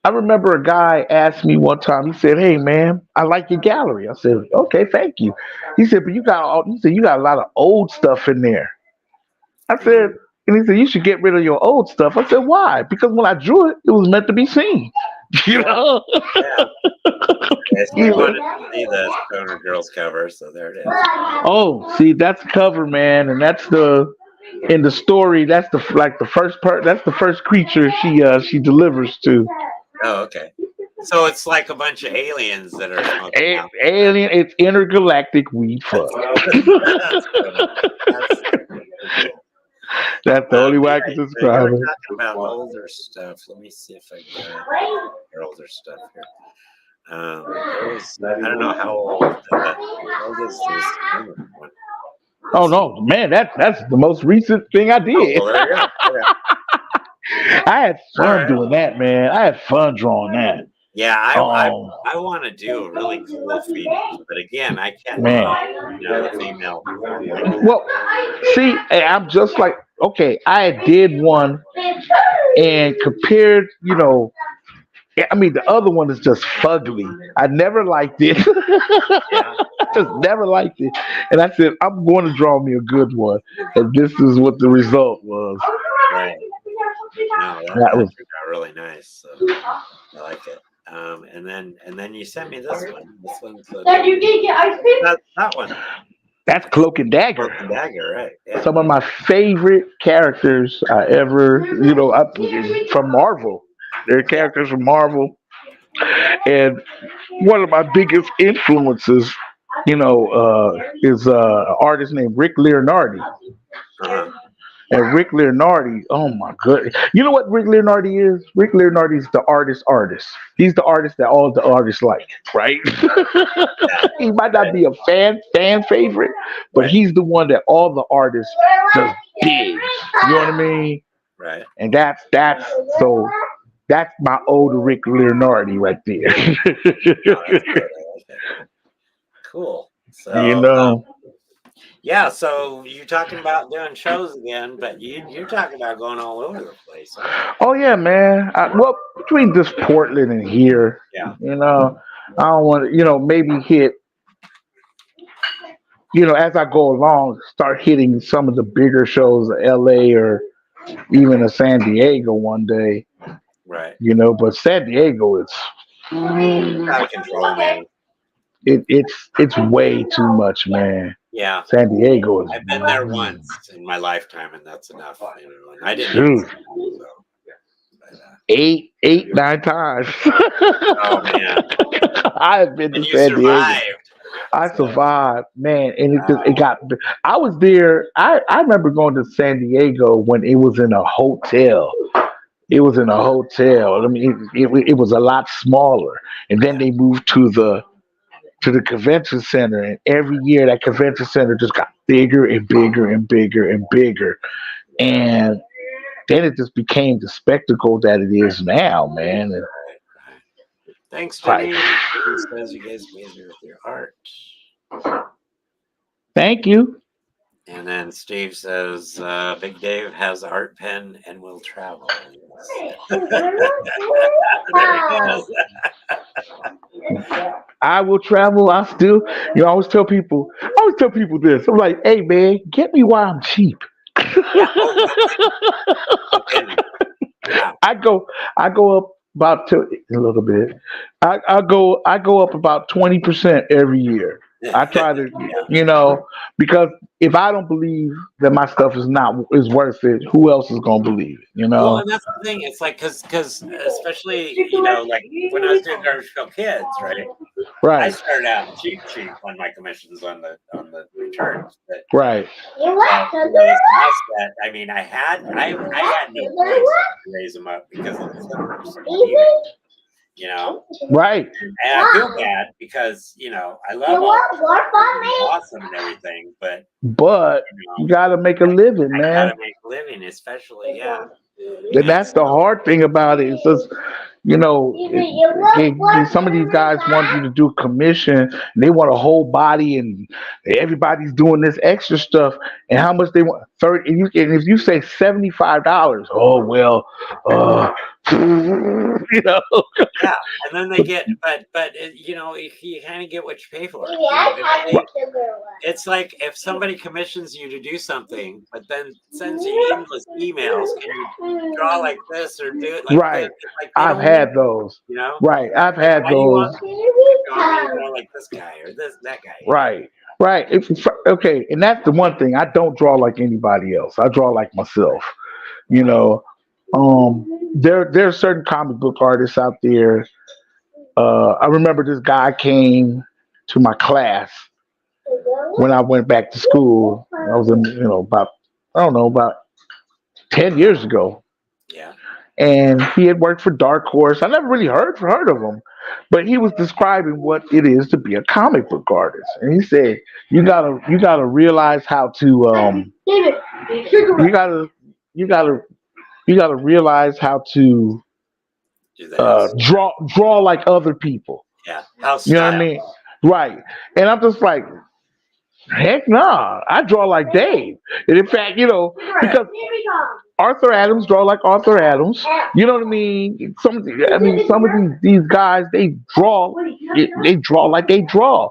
I remember a guy asked me one time. He said, "Hey, man, I like your gallery." I said, "Okay, thank you." He said, "But you got a lot of old stuff in there." I said, Mm, and he said, "You should get rid of your old stuff." I said, "Why?" Because when I drew it, it was meant to be seen. You yeah, know. yeah. Okay, so You you know? wanted to see the Stoner Girls cover, so there it is. Oh, see, that's the cover, man, and that's the in the story. That's the first part. That's the first creature she delivers to. Oh, okay. So it's like a bunch of aliens that are smoking out. Alien, it's intergalactic weed fuck. That's that's funny. That's pretty cool. That's the only way I can Anyway, so you describe were it. talking about older stuff. Let me see if I got your older stuff here. There was I don't know how old. How old is this one? Oh Let's see. no, man, that's the most recent thing I Oh did. well, there you go. Okay. I had All fun right. doing that, man. I had fun drawing that. Yeah, Um, I want to do a really cool Phoenix, but again, I can't man. draw the female form like that. Well, see, I'm just like okay. I did one and compared, yeah, I mean, the other one is just fugly. I never liked it. Yeah. I just never liked it. And I said, I'm going to draw me a good one. And this is what the result was. Right. No, That that was turned out really nice. So I like it. And then you sent me this one. This one's Dad, you did get ice cream? that one. that's Cloak and Dagger. Broken Dagger, right? Yeah. Some of my favorite characters I ever, from Marvel. They're Yeah. characters from Marvel. And one of my biggest influences, is an artist named Rick Leonardi. Uh-huh. And Rick Leonardi, oh my goodness. You know what Rick Leonardi is? Rick Leonardi is the artist. He's the artist that all the artists like, right? Yeah. He might not Right. be a fan favorite, but Right. he's the one that all the artists just digs. You know what I mean? Right. And that's my old Rick Leonardi right there. Oh, that's good. I like it. Cool. you So know. Yeah, so you're talking about doing shows again, but you're talking about going all over the place, aren't you? Oh yeah, man. Well, between this Portland and here, Yeah, I don't want to, maybe hit, as I go along, start hitting some of the bigger shows, LA or even a San Diego one day, right. But San Diego is Out of control, man. it's way too much, man. Yeah, San Diego is I've been there once in my lifetime, and that's enough. And I didn't even shoot, see that, so. But, eight, 9 times. oh man, I've been to and you San Diego. survived. I So, survived, man, and it got. I was there. I remember going to San Diego when it was in a hotel. It was in a hotel. I mean, it was a lot smaller, and then yeah, they moved to the convention center, and every year that convention center just got bigger and bigger and bigger and bigger, and then it just became the spectacle that it is now, man. And right, right. Thanks, it's like, Jenny. He says you guys amazing with your art. thank you. And then Steve says, Big Dave has a art pen and will travel. Yes. There he goes. I will travel. I still, I always tell people this. I'm like, hey man, get me while I'm cheap. Yeah, oh, no kidding. Yeah, I go, I go up about a little bit. I go up about 20% every year. I try to, yeah. because if I don't believe that my stuff is worth it, who else is gonna believe it? Well, and that's the thing. It's like because especially like when I was doing Garbage Pail Kids, right? I Right, started out cheap on my commissions on the returns. But right, for those guys that I mean, I had no choice to raise them up because of the flippers. I mean, you know, right. and I feel bad because I love all awesome and everything, but But you you gotta make a living, I gotta man. make a living, especially And and that's the hard thing about it. It's just, some of these guys want you to do commission. And they want a whole body, and everybody's doing this extra stuff. And how much they want? 30. And if you say $75, oh well, you know. yeah, and then they get, but you kind of get what you pay for. It's like if somebody commissions you to do something, but then sends you endless emails, can you draw like this or do it like this? Right. It's like they I've don't need had it, those. you know. Right. I've Like, had why do you those. want to draw me, like this guy or that guy? Right. Right. Okay. And that's the one thing. I don't draw like anybody else. I draw like myself. You know. There are certain comic book artists out there. I remember this guy came to my class when I went back to school. I was in, about, I don't know, about 10 years ago. Yeah, And he had worked for Dark Horse. I never really heard of him, but he was describing what it is to be a comic book artist. And he said, you gotta realize how to you gotta you gotta you gotta realize how to do this. draw like other people. Yeah, house You know what I style. mean? Right. And I'm just like, heck nah. I draw like Dave. And in fact, because Arthur Adams draw like Arthur Adams. You know what I mean? Some of these guys they draw like they draw,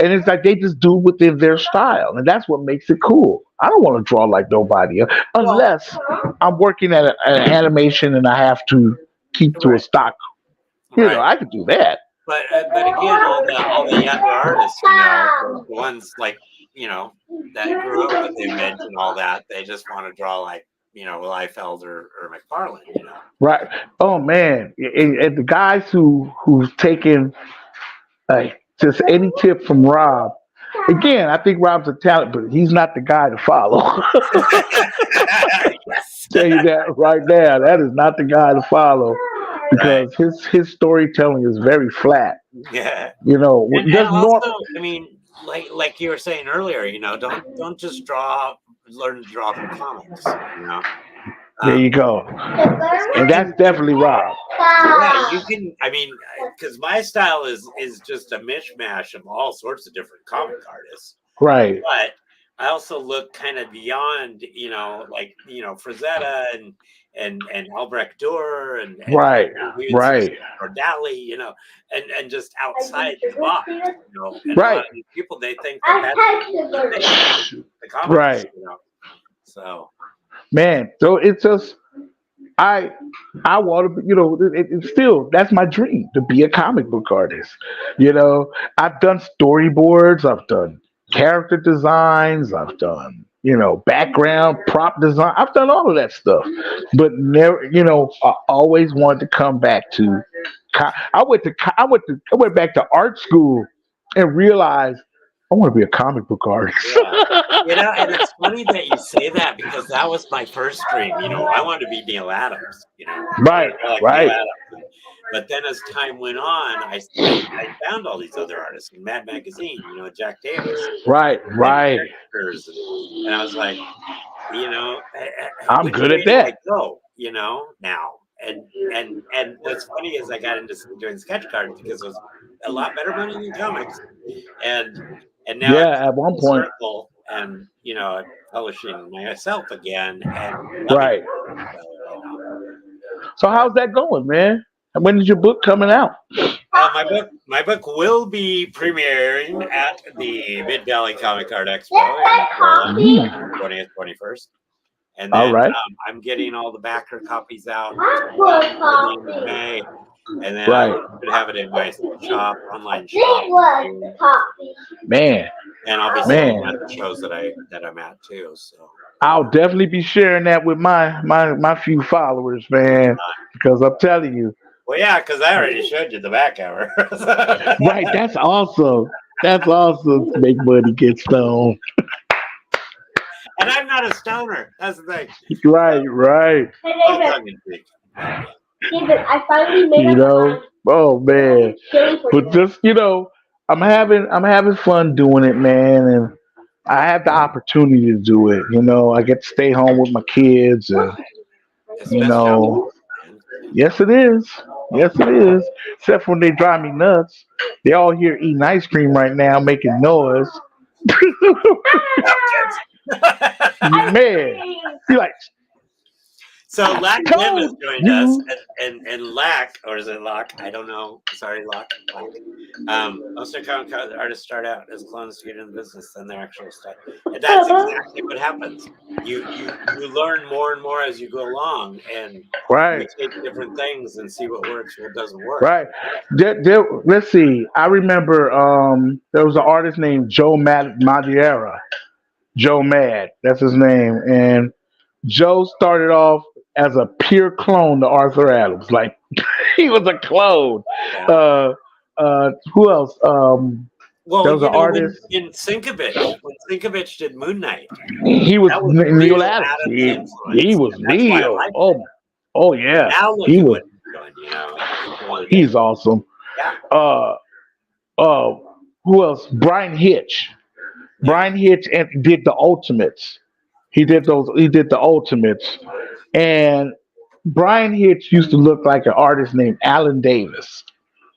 and it's like they just do within their style, and that's what makes it cool. I don't want to draw like nobody else Well, unless I'm working at an animation and I have to keep to a right, stock. right. I could do that. But again, all the younger artists, the ones like that grew up with the image and all that, they just want to draw like Liefeld or McFarlane. Right. Oh man, and the guys who's taken just any tip from Rob. Again, I think Rob's a talent, but he's not the guy to follow. Yes. Tell you that right now. That is not the guy to follow Right. because his storytelling is very flat. Yeah. And There's also, no I mean, like you were saying earlier, don't just learn to draw from comics. There you go, You and that's can, definitely Rob. yeah, you can. I mean, because my style is just a mishmash of all sorts of different comic artists. Right. But I also look kind of beyond, like Frazetta and Albrecht Dürer and Right, right, or Dali, and just outside the box, And a lot right, of these people, they think that that's the thing, the comics, right, So man. So it's just I I want to, it's still that's my dream to be a comic book artist. I've done storyboards, I've done character designs, I've done background prop design, I've done all of that stuff, but never, I always wanted to come back to. I went back to art school and realized I want to be a comic book artist. yeah. And it's funny that you say that because that was my first dream. I wanted to be Neil Adams. I wanted Right, to be like Neil right, Adams. But then as time went on, I found all these other artists in Mad Magazine. Jack Davis right, and right. characters, and I was like, I'm which good way at do I that. go? Now. And what's funny is I got into doing sketch cards because it was a lot better money than comics, and now I've Yeah, at come one full point. circle, and I'm publishing myself again and loving Right. it. So So but how's that going, man? And when is your book coming out? my book will be premiering at the Mid Valley Comic Art Expo in Portland, Mm, 20th, 21st. And all then right. I'm getting all the backer copies out Apple for the end of coffee. May, and then I Right. should have it in my online This shop in was the June. coffee. Man, And I'll be selling man. them at the shows that I'm at too. So I'll definitely be sharing that with my few followers, man. Because I'm telling you. well, yeah, because I already showed you the back cover. Right, that's awesome. That's awesome. Make money, get stoned. And I'm not a stoner. That's the thing. Right, right. Hey, All David. tongue in cheek. David, I finally made You up know? my mind. Oh man. Chili for But dinner. just, I'm having fun doing it, man, and I have the opportunity to do it. I get to stay home with my kids, and It's the you best job in the know, world, man. yes, it is. Yes, it is. Except when they drive me nuts. They all here eating ice cream right now, making noise. Well, kids. Ice Man, cream. be like, So Lack I Lim has told joined us, you. and Lack, or is it Lock? I don't know. Sorry, Lack. Most of comic artists start out as clones to get in the business than their actual stuff, and that's exactly what happens. You learn more and more as you go along, and you Right, take different things and see what works, what doesn't work. right. Let's see. I remember there was an artist named Joe Madureira. Joe Mad, that's his name. And Joe started off as a pure clone to Arthur Adams. Like he was a clone. Yeah. Who else? There Well, was an when artist. in when Sinkovich did Moon Knight, He was that was Neil real Adams. Adams He influence, was and that's why I Neil. liked it. Oh yeah. Now look He at was. what he's doing. At the end of the day. He's awesome. Yeah, Uh, uh, who else? Brian Hitch. yeah, Brian Hitch and did the Ultimates. He did those. He did the Ultimates, and Brian Hitch used to look like an artist named Alan Davis.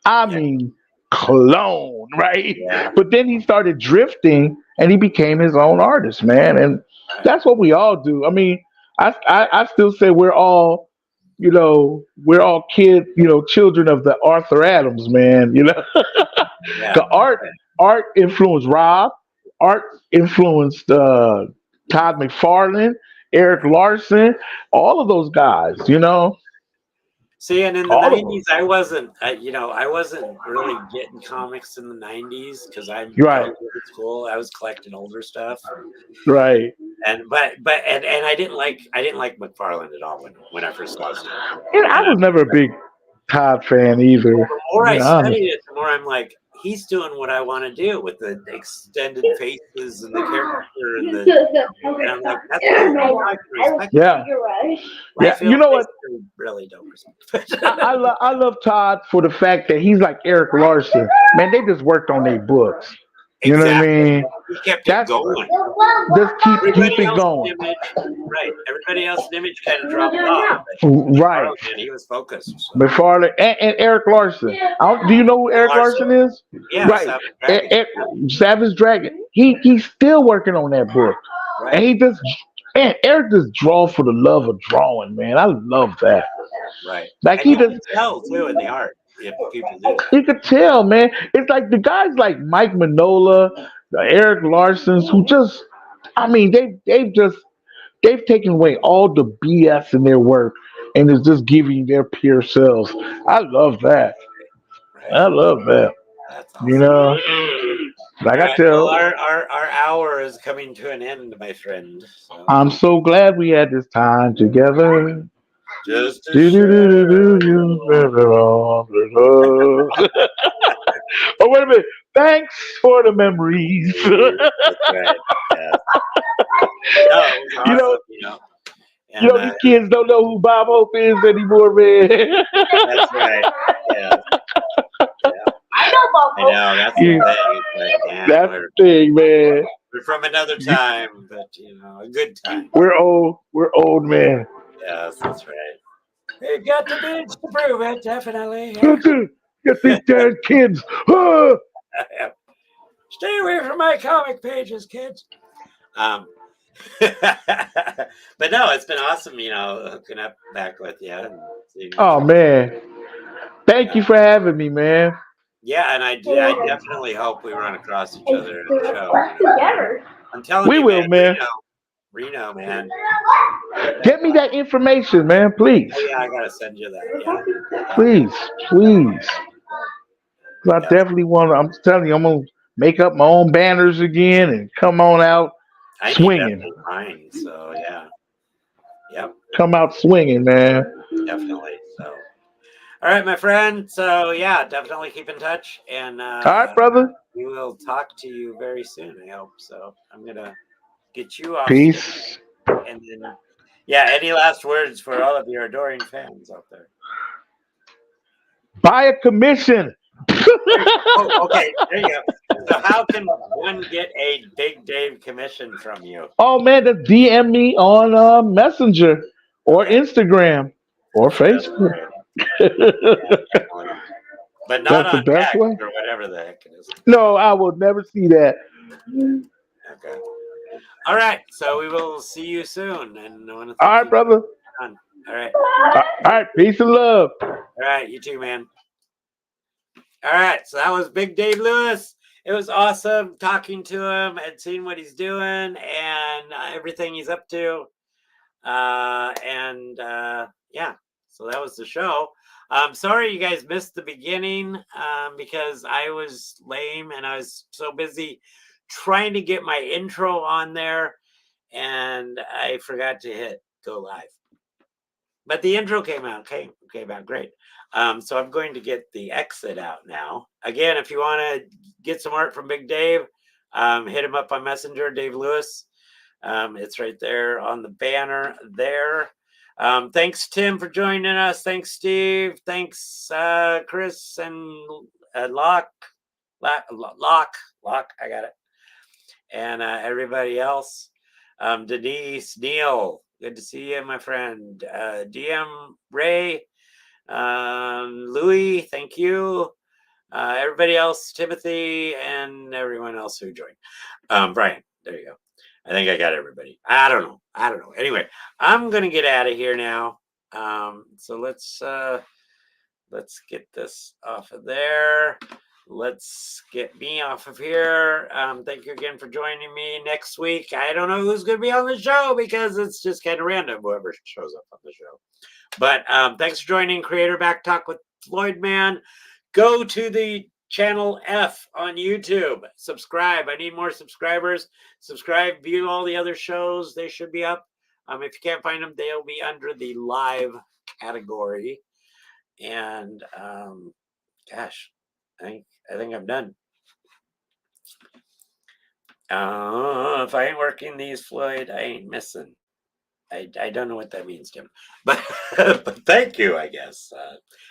I yeah, mean, clone, right? yeah. But then he started drifting, and he became his own artist, man. And Right. that's what we all do. I mean, I still say we're all children of the Arthur Adams, man. Yeah. The art influenced Rob. Art influenced Todd McFarlane, Eric Larson, all of those guys. See, and in the All of them. '90s, I wasn't really getting comics in the '90s because I Right, was at school. I was collecting older stuff, right. and I didn't like McFarlane at all when I first saw his. And I And was never a big Todd fan either. the more To I be honest. studied it, the more I'm like, he's doing what I want to do with the extended faces and the character and I'm like, that's cool. I can respect it. Yeah, I yeah. feel You know they what? still really don't respect it. I love Todd for the fact that he's like Eric Larson. Man, they just worked on their books. You know what I Exactly. mean? He kept it That's going. just keep Everybody it else going. in image, right? Everybody else in image kind of dropped off. Right. But he was focused. So. McFarlane and Eric Larson. Do you know who Eric Larson, Larson is? yeah, Right. Savage Dragon. Savage Dragon. he's still working on that book, and Right. and Eric just draws for the love of drawing, man. I love that. Right. Like And he you just can tell too in the art if people do that. you could tell, man. It's like the guys like Mike Manola, the Eric Larsons, who just, I mean, they've taken away all the BS in their work and is just giving their pure selves. I love that. Right. I love that. That's You awesome. know, like All I right. Well, tell, our hour is coming to an end, my friend. So I'm so glad we had this time together. just to Do do do do share. do you oh, wait a minute. Thanks for the memories. That's right. Yeah. No, it was you know, awesome. And these kids don't know who Bob Hope is anymore, man. that's right. Yeah. Yeah. I know about I know. That's the Yeah, thing. It's like, damn, that's the thing, man. we're from another time, but a good time. We're old. We're old, man. Yes, that's right. You got the bids to prove it, definitely. Yeah. Get these damn kids. Ah! Stay away from my comic pages, kids. Um, but no, it's been awesome, hooking up back with you and seeing each Oh other. man, thank you for having me, man. Yeah, and I definitely hope we run across each other at a show. together. I'm telling We you, man, will, man. Reno, man. Get me that information, man, please, Oh yeah, I gotta send you that. Yeah, please, please. 'Cause I yeah. definitely want to. I'm telling you, I'm gonna make up my own banners again and come on out I need to swinging. update mine. So yeah, yep, Come out swinging, man. definitely. So all right, my friend. So yeah, definitely keep in touch, and All right, brother. we will talk to you very soon. I hope so. I'm gonna get you off stage, Peace. and then yeah. Any last words for all of your adoring fans out there? Buy a commission. Oh, okay. There you go. So how can one get a Big Dave commission from you? Oh man, just DM me on Messenger or Okay, Instagram or that's Facebook. great. Yeah, definitely. But not That's the on best text way. or whatever the heck it is. No, I will never see that. Okay. All right. So we will see you soon, and I want to All thank right, you brother. for coming on. All right. All right, peace and love. All right. You too, man. All right. So that was Big Dave Lewis. It was awesome talking to him and seeing what he's doing and everything he's up to. Yeah, so that was the show. Sorry you guys missed the beginning because I was lame and I was so busy trying to get my intro on there and I forgot to hit go live. But the intro came out great. So I'm going to get the exit out now. Again, if you want to get some art from Big Dave, hit him up on Messenger, Dave Lewis. It's right there on the banner there. Thanks, Tim, for joining us. Thanks, Steve. Thanks, Chris and Locke. I got it. And everybody else. Denise, Neil, good to see you, my friend. DM, Ray, Louis, thank you. Everybody else, Timothy, and everyone else who joined. Brian, there you go. I think I got everybody. I don't know. Anyway, I'm gonna get out of here now. So let's get this off of there. Let's get me off of here. Thank you again for joining me next week. I don't know who's gonna be on the show because it's just kind of random whoever shows up on the show. But thanks for joining Creator Backtalk with Floydman. Go to the channel F on YouTube. Subscribe. I need more subscribers. Subscribe, view all the other shows. They should be up. If you can't find them, they'll be under the live category. And gosh, I think I'm done. If I ain't working these, Floyd, I ain't missing. I don't know what that means, Tim. But thank you, I guess.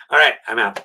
All right, I'm out.